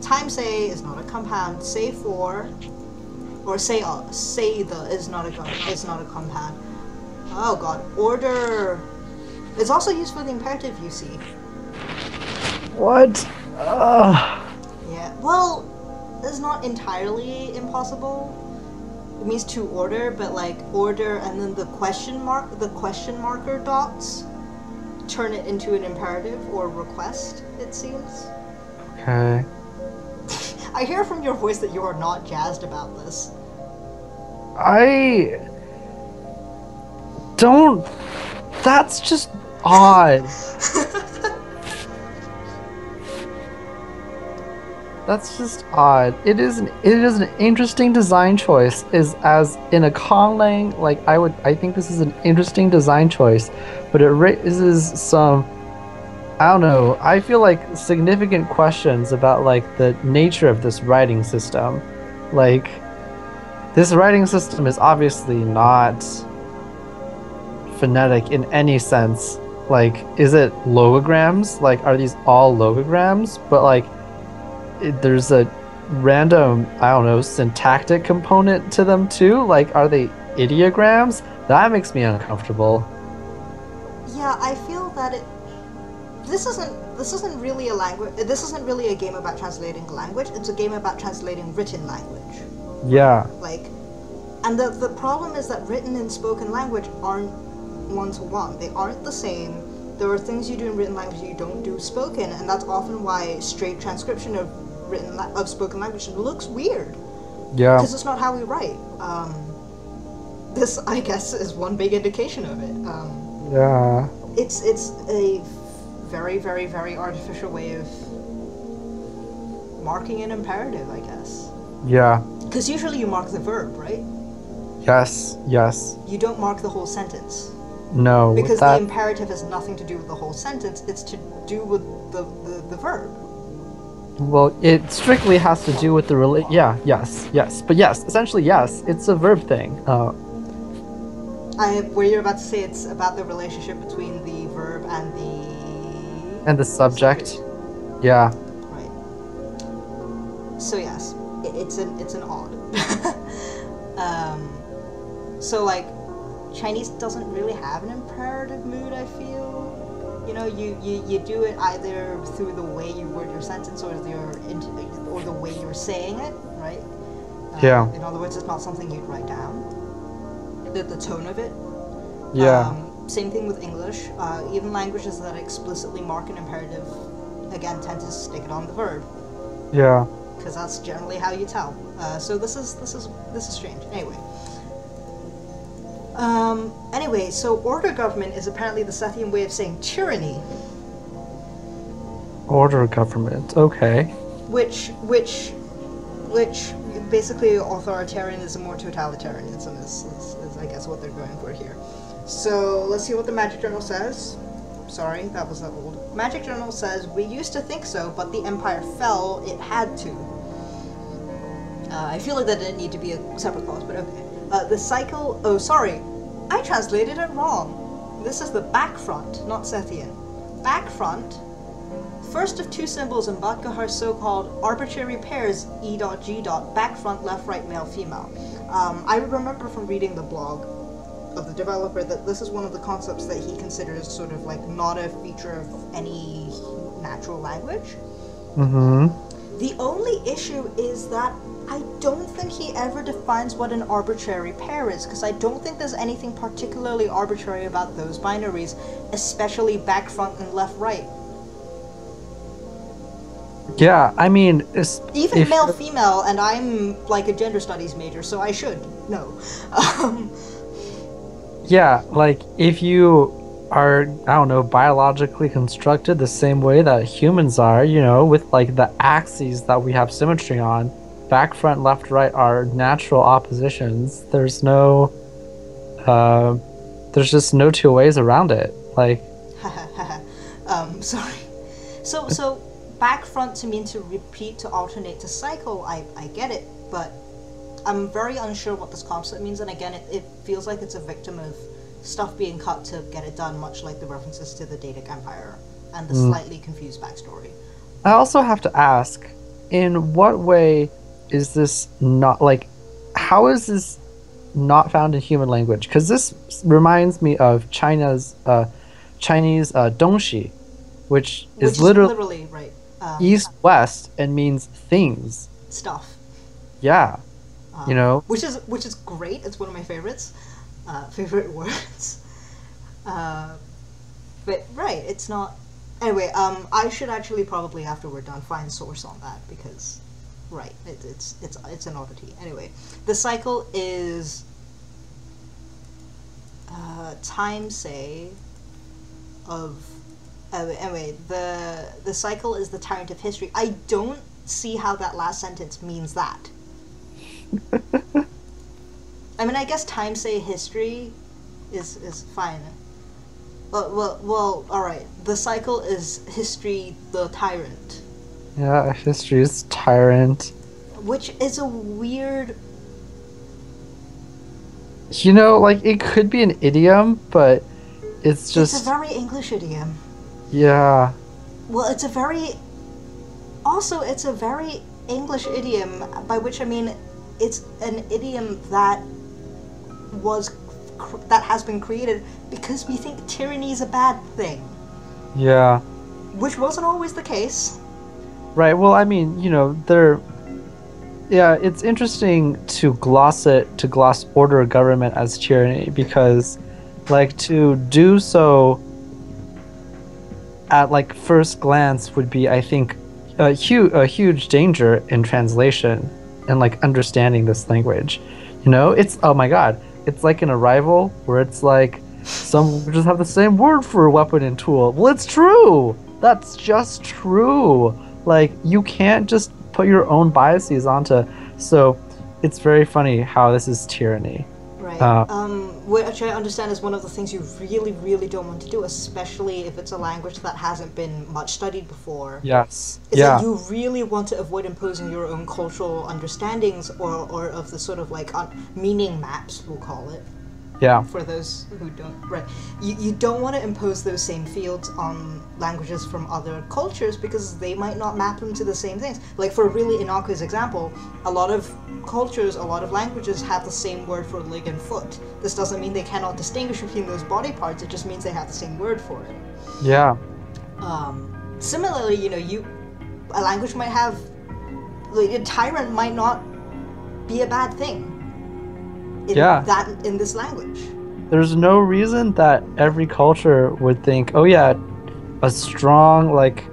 Time say is not a compound. Say for or say the is not a compound. Oh god, order It's also used for the imperative, you see. What? Yeah. Well, it's not entirely impossible. It means to order, but like order and then the question marker dots turn it into an imperative or request, it seems. Okay. I hear from your voice that you are not jazzed about this. I don't. That's just odd. That's just odd. It is an interesting design choice. Is as in a conlang, like I think this is an interesting design choice, but it raises some, I don't know. I feel like significant questions about like the nature of this writing system. Like this writing system is obviously not phonetic in any sense. Like, is it logograms? Like, are these all logograms? But like, there's a random, I don't know, syntactic component to them too. Like, are they ideograms? That makes me uncomfortable. Yeah, I feel that this isn't really a language. This isn't really a game about translating language. It's a game about translating written language. Yeah. Like, and the problem is that written and spoken language aren't one-to-one. They aren't the same. There are things you do in written language that you don't do spoken, and that's often why straight transcription of spoken language looks weird. Yeah. Because it's not how we write. This, I guess, is one big indication of it. Yeah. It's a very, very, very artificial way of marking an imperative, I guess. Yeah. Because usually you mark the verb, right? Yes. Yes. You don't mark the whole sentence. No. Because the imperative has nothing to do with the whole sentence, it's to do with the verb. Well, it strictly has to do with the yeah, yes. But yes, essentially yes, it's a verb thing. Where you're about to say it's about the relationship between the verb and the subject. Yeah. Right. So yes, it's an odd. So like, Chinese doesn't really have an imperative mood, I feel. You know, you do it either through the way you word your sentence or the way you're saying it, right? Yeah. In other words, it's not something you'd write down. The tone of it. Yeah. Same thing with English. Even languages that explicitly mark an imperative, again, tend to stick it on the verb. Yeah. Because that's generally how you tell. So this is strange. Anyway, so order government is apparently the Sethian way of saying tyranny. Order government, okay. Which basically authoritarianism or totalitarianism is I guess what they're going for here. So let's see what the Magic Journal says. Sorry, that was old. Magic Journal says, we used to think so, but the empire fell, it had to. I feel like that didn't need to be a separate clause, but okay. The cycle... Oh, sorry. I translated it wrong. This is the back front, not Sethian. Back front. First of two symbols in Bhatkahar's so-called arbitrary pairs E.G. Back front, left, right, male, female. I remember from reading the blog of the developer that this is one of the concepts that he considers sort of like not a feature of any natural language. Mm-hmm. The only issue is that I don't think he ever defines what an arbitrary pair is, because I don't think there's anything particularly arbitrary about those binaries, especially back, front, and left, right. Yeah, I mean... Even male, female, and I'm like a gender studies major, so I should know. Yeah, like, if you are, I don't know, biologically constructed the same way that humans are, you know, with like the axes that we have symmetry on, back, front, left, right are natural oppositions. There's just no two ways around it. Like, sorry. So back, front to mean to repeat, to alternate, to cycle. I get it, but I'm very unsure what this concept means. And again, it feels like it's a victim of stuff being cut to get it done, much like the references to the Daedic Empire and the slightly confused backstory. I also have to ask, in what way is this not, like, how is this not found in human language? Because this reminds me of China's Chinese dongxi, which which is is literally literally right. east west and means things. Stuff. Yeah, you know. Which is great. It's one of my favorites, favorite words. Uh, but right, it's not. Anyway, I should actually probably after we're done find source on that because, right, it's an oddity. Anyway, the cycle is time say of. Anyway, the cycle is the tyrant of history. I don't see how that last sentence means that. I mean, I guess time say history is fine. Well, all right. The cycle is history, the tyrant, Yeah, history's tyrant. which is a weird. You know, like it could be an idiom, but it's It's a just very English idiom. yeah. Well, it's a very. Also, it's a very English idiom, by which I mean, it's an idiom that has been created because we think tyranny is a bad thing, Yeah. which wasn't always the case. Right. Well, I mean, you know, yeah, it's interesting to gloss order government as tyranny because like to do so at like first glance would be, I think, a huge danger in translation and like understanding this language. You know, it's oh my God, it's like an arrival where it's like some just have the same word for weapon and tool. Well, it's true. That's just true. Like you can't just put your own biases onto. So it's very funny how this is tyranny. Right. Uh, Which I understand is one of the things you really, really don't want to do, especially if it's a language that hasn't been much studied before. yes. Is Yeah. that you really want to avoid imposing your own cultural understandings or of the sort of like meaning maps, we'll call it, Yeah. for those who don't. Right. You don't want to impose those same fields on languages from other cultures because they might not map them to the same things. Like for a really innocuous example, a lot of cultures, a lot of languages have the same word for leg and foot. This doesn't mean they cannot distinguish between those body parts, it just means they have the same word for it. Yeah. Similarly, you know, a language might have, like, a tyrant might not be a bad thing Yeah. in this language. There's no reason that every culture would think, oh yeah, a strong like,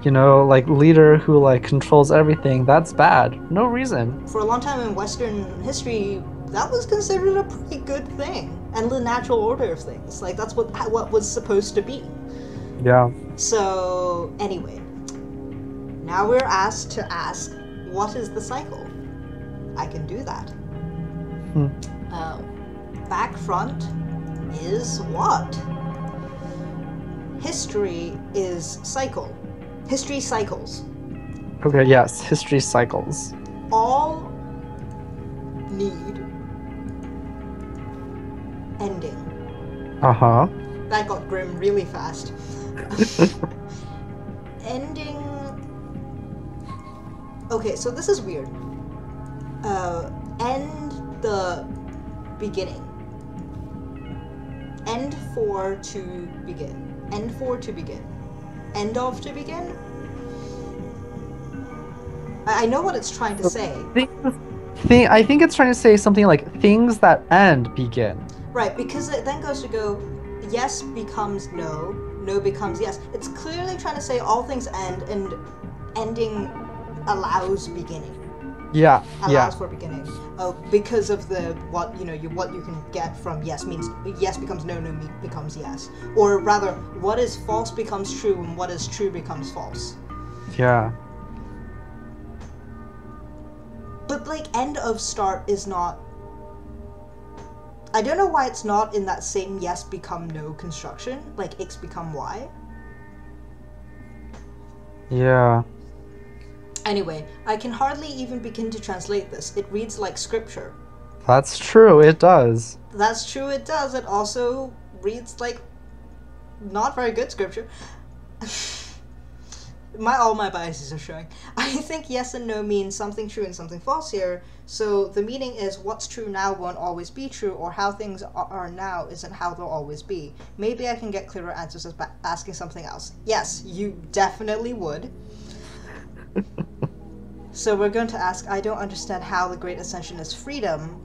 you know, like leader who like controls everything, that's bad. No reason. For a long time in Western history, that was considered a pretty good thing, and the natural order of things. Like that's what was supposed to be. Yeah. So anyway, now we're asked to ask, what is the cycle? I can do that. Back front is what? History is cycle. History cycles. Okay, yes, history cycles. All need ending. Uh-huh. That got grim really fast. Ending. Okay, so this is weird. End the beginning. End for to begin. End for to begin. End of to begin? I know what it's trying to say. I think it's trying to say something like things that end begin. Right, because it then goes to go, yes becomes no, no becomes yes. It's clearly trying to say all things end, and ending allows beginning. Yeah. Allows for beginning. Because of what you can get from yes means yes becomes no, no becomes yes. Or rather, what is false becomes true, and what is true becomes false. Yeah. But like end of start is not. I don't know why it's not in that same yes become no construction, like X become Y. Yeah. Anyway, I can hardly even begin to translate this. It reads like scripture. That's true, it does. That's true, it does. It also reads like not very good scripture. All my biases are showing. I think yes and no means something true and something false here, So the meaning is what's true now won't always be true, or how things are now isn't how they'll always be. Maybe I can get clearer answers by asking something else. Yes, you definitely would. So we're going to ask, I don't understand how the Great Ascension is freedom.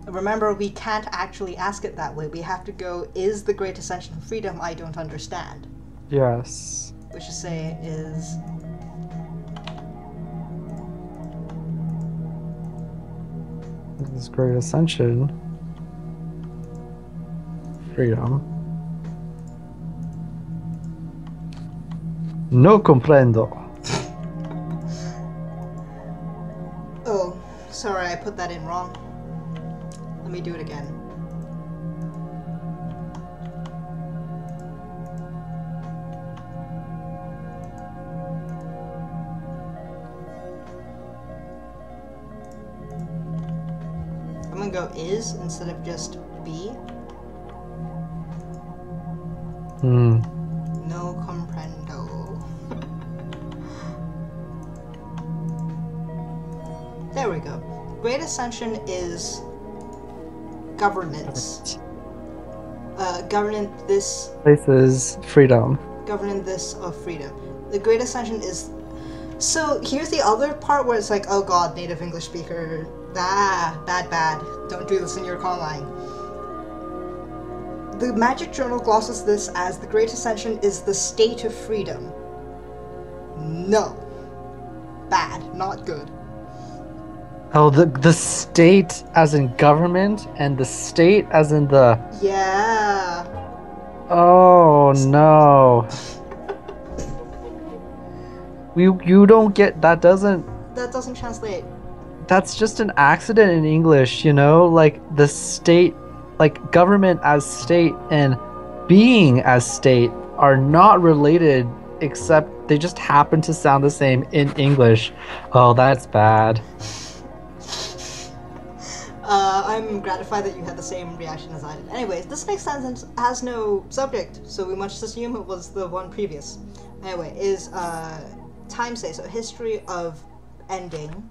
Remember, we can't actually ask it that way. We have to go, is the Great Ascension freedom? I don't understand. Yes. Which is say is... This Great Ascension. Freedom. No comprendo. Oh, sorry, I put that in wrong. Let me do it again. I'm gonna go is instead of just be. No comprendo. There we go. Great Ascension is governance. Governing this... Places freedom. Governing this of freedom. The Great Ascension is... So, here's the other part where it's like, oh god, native English speaker. Ah, bad. Don't do this in your calling. The Magic Journal glosses this as the Great Ascension is the state of freedom. No. Bad, not good. Oh, the state as in government and the state as in the... Yeah. Oh, no. You don't get... That doesn't translate. That's just an accident in English, you know? Like, the state... Like, government as state and being as state are not related, except they just happen to sound the same in English. Oh, that's bad. I'm gratified that you had the same reaction as I did. Anyways, this next sentence has no subject, so we must assume it was the one previous. Anyway, is time say, so history of ending,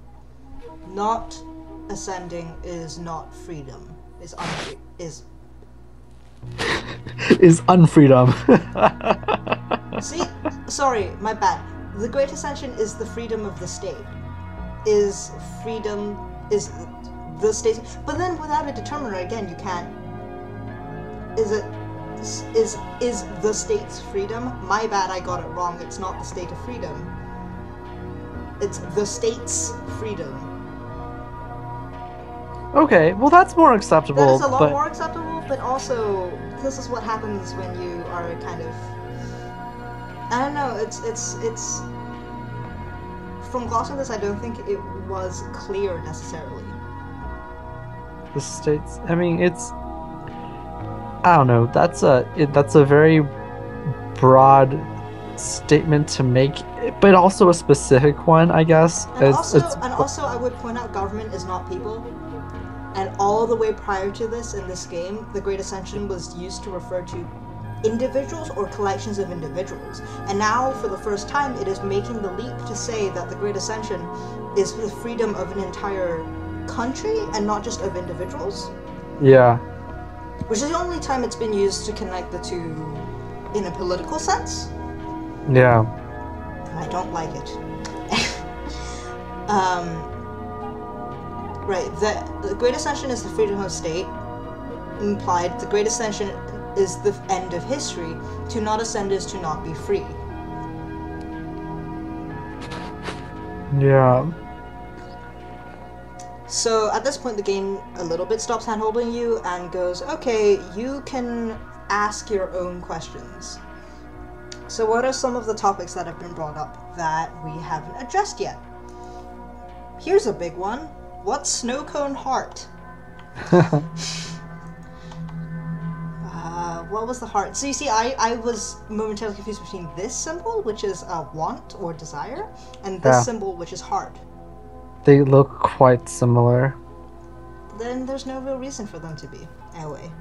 not ascending is not freedom, is unfreedom. See? Sorry, my bad. The Great Ascension is the freedom of the state. Is freedom... is the state... But then without a determiner, again, you can't... Is the state's freedom? My bad, I got it wrong. It's not the state of freedom. It's the state's freedom. Okay, well that's more acceptable. That is a lot more acceptable, but also this is what happens when you are kind of... I don't know, it's from glossing this, I don't think it was clear necessarily. The states, I mean, it's... I don't know, that's a very broad statement to make, but also a specific one, I guess. And also, I would point out government is not people. And all the way prior to this, in this game, the Great Ascension was used to refer to individuals or collections of individuals. And now, for the first time, it is making the leap to say that the Great Ascension is the freedom of an entire country and not just of individuals. Yeah. Which is the only time it's been used to connect the two in a political sense. Yeah. And I don't like it. Right, the Great Ascension is the freedom of state. Implied, the Great Ascension is the end of history. To not ascend is to not be free. Yeah. So at this point the game a little bit stops handholding you and goes, okay, you can ask your own questions. So what are some of the topics that have been brought up that we haven't addressed yet? Here's a big one. What's snow cone heart? What was the heart? So you see, I was momentarily confused between this symbol, which is a want or desire, and this symbol, which is heart. They look quite similar. Then there's no real reason for them to be. Anyway.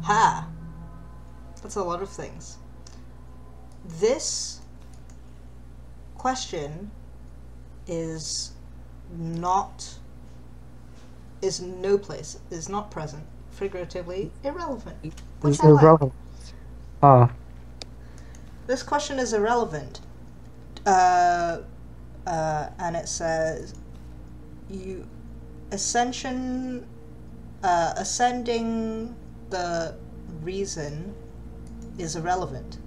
Ha! That's a lot of things. This question is not present, figuratively irrelevant, which It's I like. irrelevant. This question is irrelevant, and it says ascension, ascending the reason is irrelevant.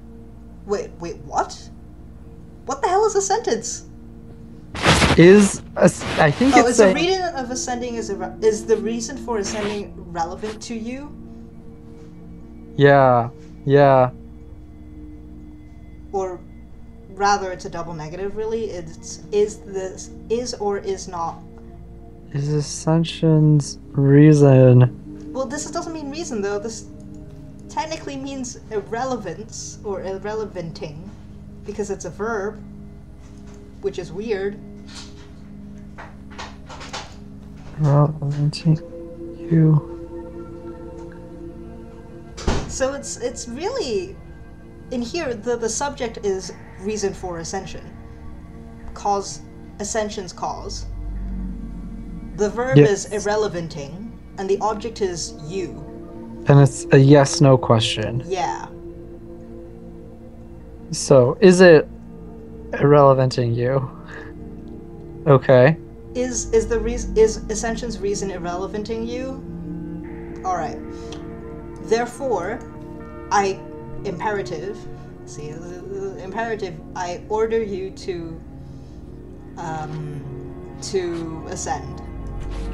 Wait, what? What the hell is a sentence? I think it's is the reason of ascending is the reason for ascending relevant to you? Yeah. Or rather, it's a double negative, really. Is or is not. Is ascension's reason? Well, this doesn't mean reason, though. This technically means irrelevance or irrelevanting, because it's a verb, which is weird. Relevanting you. So it's really, in here, the subject is reason for ascension. Ascension's cause. The verb is irrelevanting, and the object is you. And it's a yes/no question. Yeah. So, is it irrelevanting you? Okay. Is ascension's reason irrelevanting you? All right. Therefore, imperative, I order you to ascend.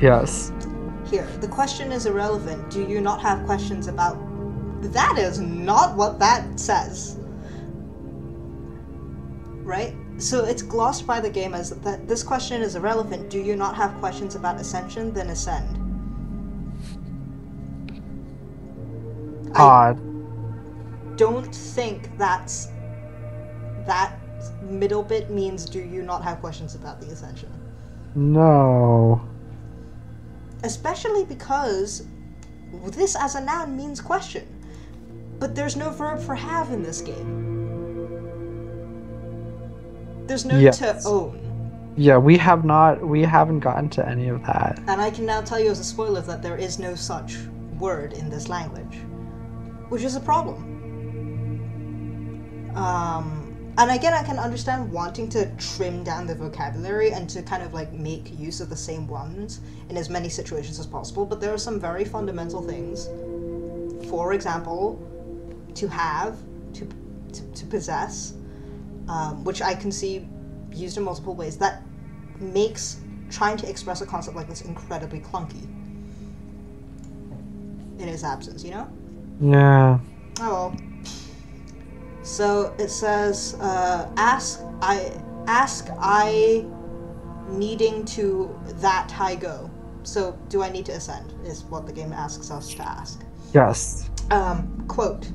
Yes. Here, the question is irrelevant. Do you not have questions about... That is not what that says. Right? So it's glossed by the game as that this question is irrelevant. Do you not have questions about ascension? Then ascend. Odd. I don't think that middle bit means do you not have questions about the ascension. No. Especially because this as a noun means question. But there's no verb for have in this game. There's no to own. Yeah, we haven't gotten to any of that. And I can now tell you as a spoiler that there is no such word in this language, which is a problem. And again, I can understand wanting to trim down the vocabulary and to kind of like make use of the same ones in as many situations as possible, but there are some very fundamental things. For example, to have, to possess, which I can see used in multiple ways, that makes trying to express a concept like this incredibly clunky in its absence, you know? Yeah. Oh well. So it says, ask I needing to that high go. So do I need to ascend is what the game asks us to ask. Yes. Quote,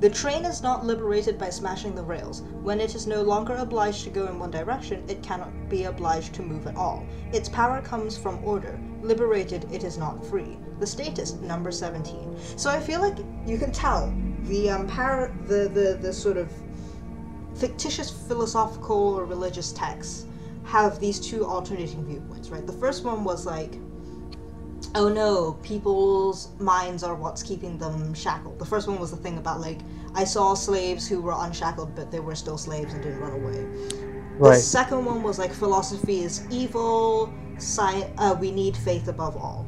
the train is not liberated by smashing the rails. When it is no longer obliged to go in one direction, it cannot be obliged to move at all. Its power comes from order. Liberated, it is not free. The status, number 17. So I feel like you can tell the sort of fictitious philosophical or religious texts have these two alternating viewpoints, right? The first one was like, oh no, people's minds are what's keeping them shackled. The first one was the thing about like, I saw slaves who were unshackled, but they were still slaves and didn't run away. Right. The second one was like, philosophy is evil, we need faith above all,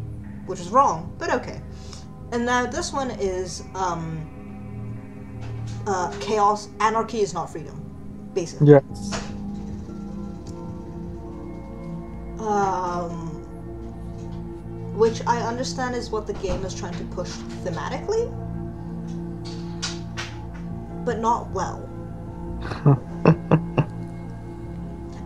which is wrong, but okay. And now this one is chaos, anarchy is not freedom, basically. Yes. Which I understand is what the game is trying to push thematically, but not well.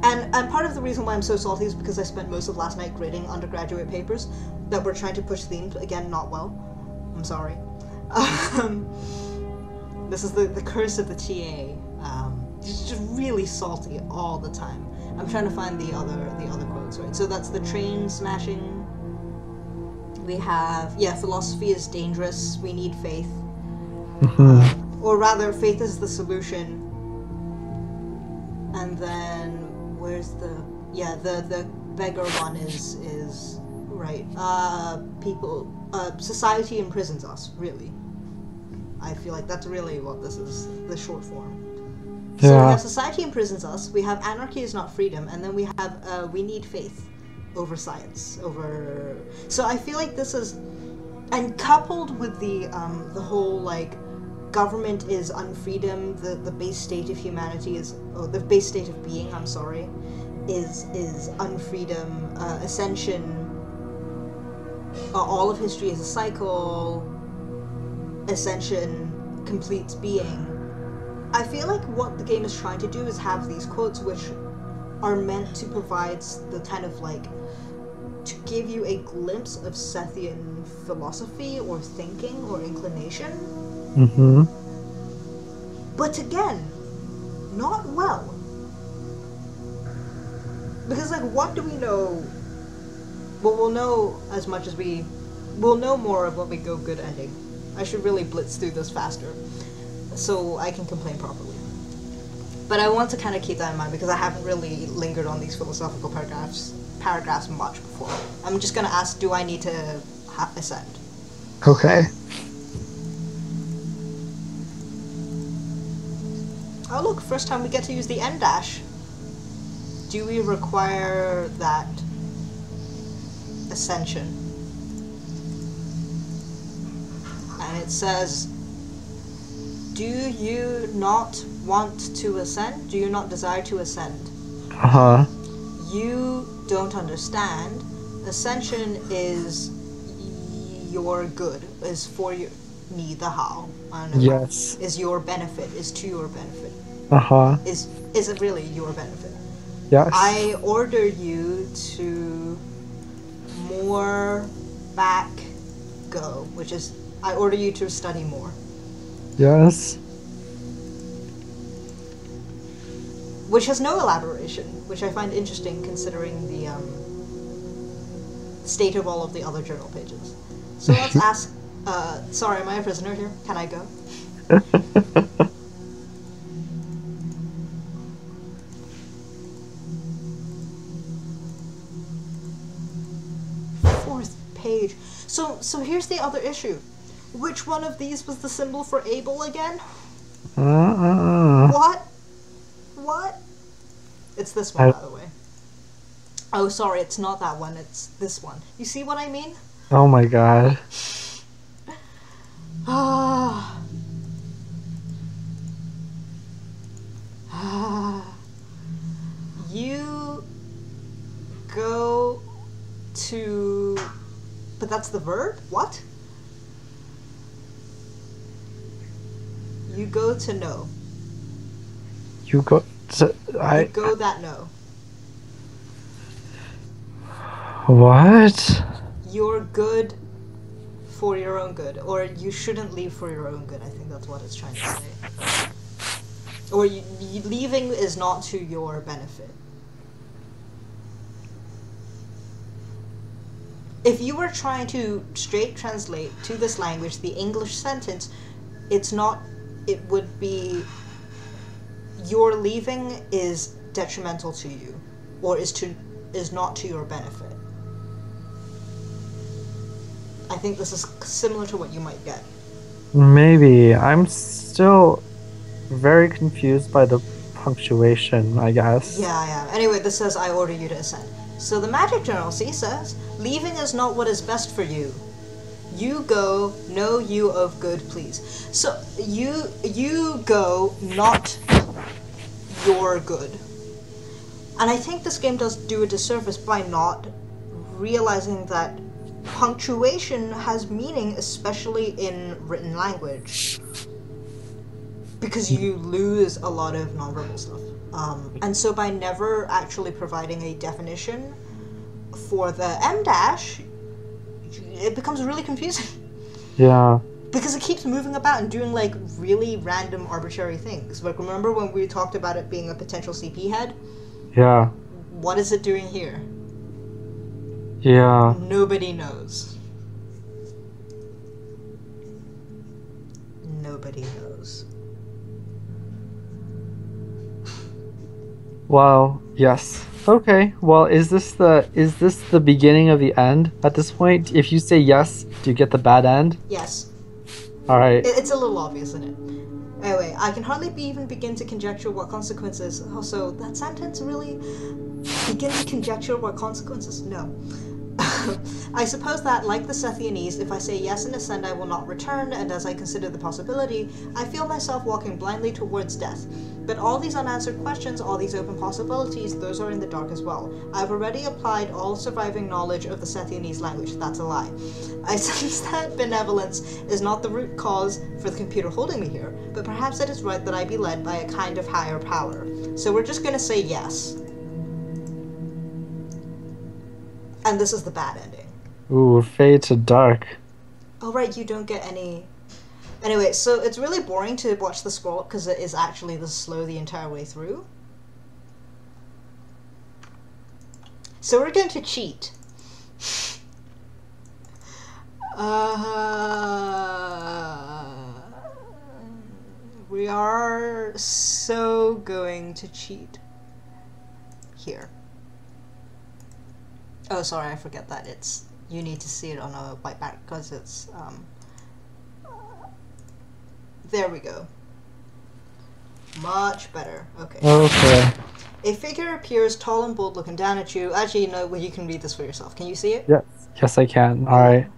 And part of the reason why I'm so salty is because I spent most of last night grading undergraduate papers that were trying to push themes, again, not well. I'm sorry. This is the curse of the TA. It's just really salty all the time. I'm trying to find the other quotes, right? So that's the train smashing. We have, philosophy is dangerous, we need faith. Or rather, faith is the solution. And then where's the the beggar one is right. Society imprisons us, really. I feel like that's really what this is, the short form. So we have society imprisons us, we have anarchy is not freedom, and then we have we need faith over science, over... So I feel like this is... And coupled with the whole, like, government is unfreedom, the base state of humanity is... Oh, the base state of being, I'm sorry, is unfreedom, ascension, all of history is a cycle, ascension completes being. I feel like what the game is trying to do is have these quotes which are meant to provide the kind of, like, to give you a glimpse of Sethian philosophy or thinking or inclination. Mm-hmm. But again, not well. Because, like, what do we know? Well, we'll know as much as we'll know more of what we go good ending. I should really blitz through this faster so I can complain properly. But I want to kind of keep that in mind because I haven't really lingered on these philosophical paragraphs much before. I'm just going to ask, do I need to ascend? Okay. Oh look, first time we get to use the end dash. Do we require that ascension? And it says, do you not want to ascend? Do you not desire to ascend? Uh-huh. You don't understand. Ascension is your good, is for your need, the how. I don't know. Yes. Is your benefit, is to your benefit. Uh-huh. Is it really your benefit? Yes. I order you to more back go, which is, I order you to study more. Yes. Which has no elaboration, which I find interesting considering the state of all of the other journal pages. So let's ask, sorry, am I a prisoner here? Can I go? Fourth page. So here's the other issue. Which one of these was the symbol for Abel again? What? It's this one, by the way. Oh, sorry, it's not that one, it's this one. You see what I mean? Oh my god. You go to... But that's the verb? What? You go to know. You go to... You go that know. What? You're good for your own good. Or you shouldn't leave for your own good. I think that's what it's trying to say. Or leaving is not to your benefit. If you were trying to straight translate to this language the English sentence, it's not... It would be... Your leaving is detrimental to you. Or is not to your benefit. I think this is similar to what you might get. Maybe. I'm still very confused by the punctuation, I guess. Yeah. Anyway, this says, I order you to ascend. So the Magic Journal, see, says, leaving is not what is best for you. You go, know you of good please. So, you go, not your good. And I think this game does do a disservice by not realizing that punctuation has meaning, especially in written language. Because you lose a lot of nonverbal stuff. And so by never actually providing a definition for the M dash, it becomes really confusing. Yeah. Because it keeps moving about and doing, like, really random, arbitrary things. Like, remember when we talked about it being a potential CP head? Yeah. What is it doing here? Yeah. Nobody knows. Nobody knows. Well, yes. Okay. Well, is this the beginning of the end at this point? If you say yes, do you get the bad end? Yes. All right. It's a little obvious, isn't it? Anyway, I can hardly even begin to conjecture what consequences. Also, that sentence really begin to conjecture what consequences? No. I suppose that, like the Sethianese, if I say yes and ascend, I will not return, and as I consider the possibility, I feel myself walking blindly towards death. But all these unanswered questions, all these open possibilities, those are in the dark as well. I've already applied all surviving knowledge of the Sethianese language. That's a lie. I sense that benevolence is not the root cause for the computer holding me here, but perhaps it is right that I be led by a kind of higher power. So we're just gonna say yes. And this is the bad ending. Ooh, fade to dark. Oh, right, you don't get any... Anyway, so it's really boring to watch the scroll because it is actually this slow the entire way through. So we're going to cheat. We are so going to cheat. Here. Oh, sorry, I forget that it's... You need to see it on a white background because it's... There we go. Much better. Okay. Okay. A figure appears tall and bold looking down at you. Actually, no, well, you can read this for yourself. Can you see it? Yes. Yes, I can. All right.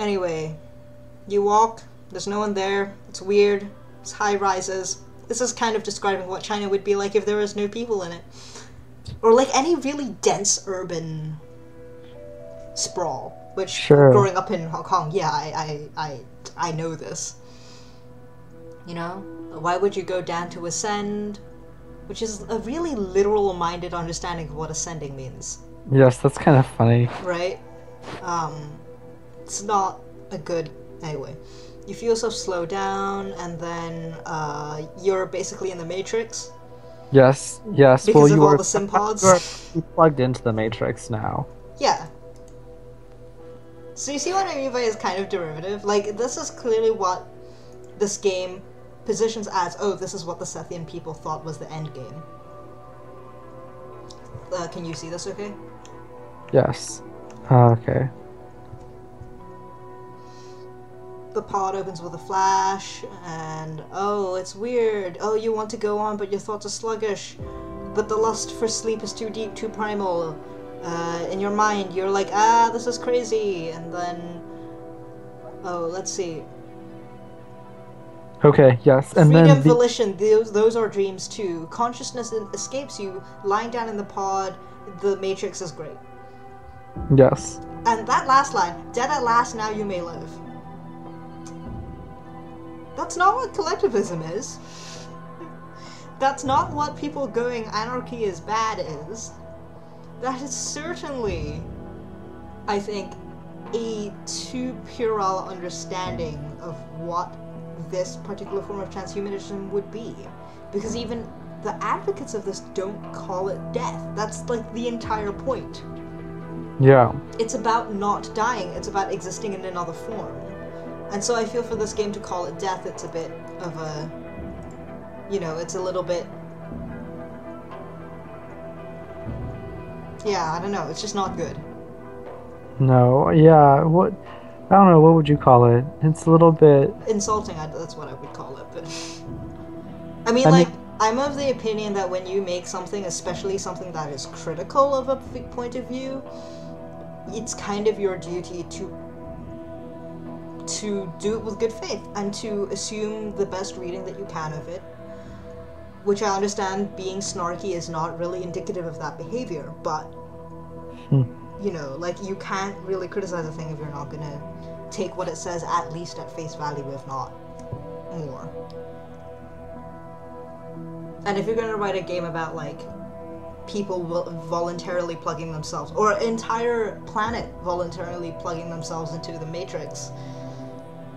Anyway, you walk, there's no one there, it's weird, it's high rises. This is kind of describing what China would be like if there was no people in it. Or like any really dense urban sprawl, which Sure. growing up in Hong Kong, yeah, I know this. You know? Why would you go down to ascend? Which is a really literal-minded understanding of what ascending means. Yes, that's kind of funny. Right? It's not a good... Anyway. You feel yourself slow down, and then you're basically in the Matrix. Yes, yes. Because well, of you all are the sim pods. you are plugged into the Matrix now. Yeah. So you see what I mean by it's kind of derivative? Like, this is clearly what this game positions as, oh, this is what the Sethian people thought was the end game. Can you see this okay? Yes. Okay. The pod opens with a flash, and oh, it's weird. Oh, you want to go on, but your thoughts are sluggish. But the lust for sleep is too deep, too primal. In your mind, you're like, ah, this is crazy. And then, oh, let's see. Okay, yes. And Freedom, then volition, those are dreams too. Consciousness escapes you, lying down in the pod. The Matrix is great. yes. And that last line, dead at last, now you may live. That's not what collectivism is. That's not what people going anarchy is bad is. That is certainly, I think, a too puerile understanding of what this particular form of transhumanism would be. Because even the advocates of this don't call it death. That's like the entire point. Yeah. It's about not dying, it's about existing in another form. And so I feel for this game to call it death, it's a bit of a, you know, it's a little bit, yeah, I don't know, it's just not good. No. Yeah. What? I don't know. What would you call it? It's a little bit. Insulting, that's what I would call it, but... I mean, I I'm of the opinion that when you make something, especially something that is critical of a point of view, it's kind of your duty to do it with good faith and to assume the best reading that you can of it, which I understand being snarky is not really indicative of that behavior, but you know, like, you can't really criticize a thing if you're not gonna take what it says at least at face value, if not more. And if you're gonna write a game about, like, people voluntarily plugging themselves, or an entire planet voluntarily plugging themselves into the Matrix,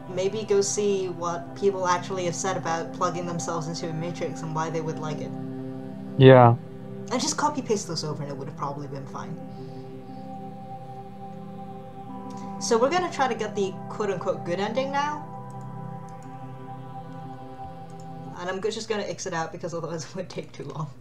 maybe go see what people actually have said about plugging themselves into a Matrix and why they would like it. Yeah. And just copy-paste those over and it would have probably been fine. So we're gonna try to get the quote-unquote good ending now. And I'm just gonna exit out because otherwise it would take too long.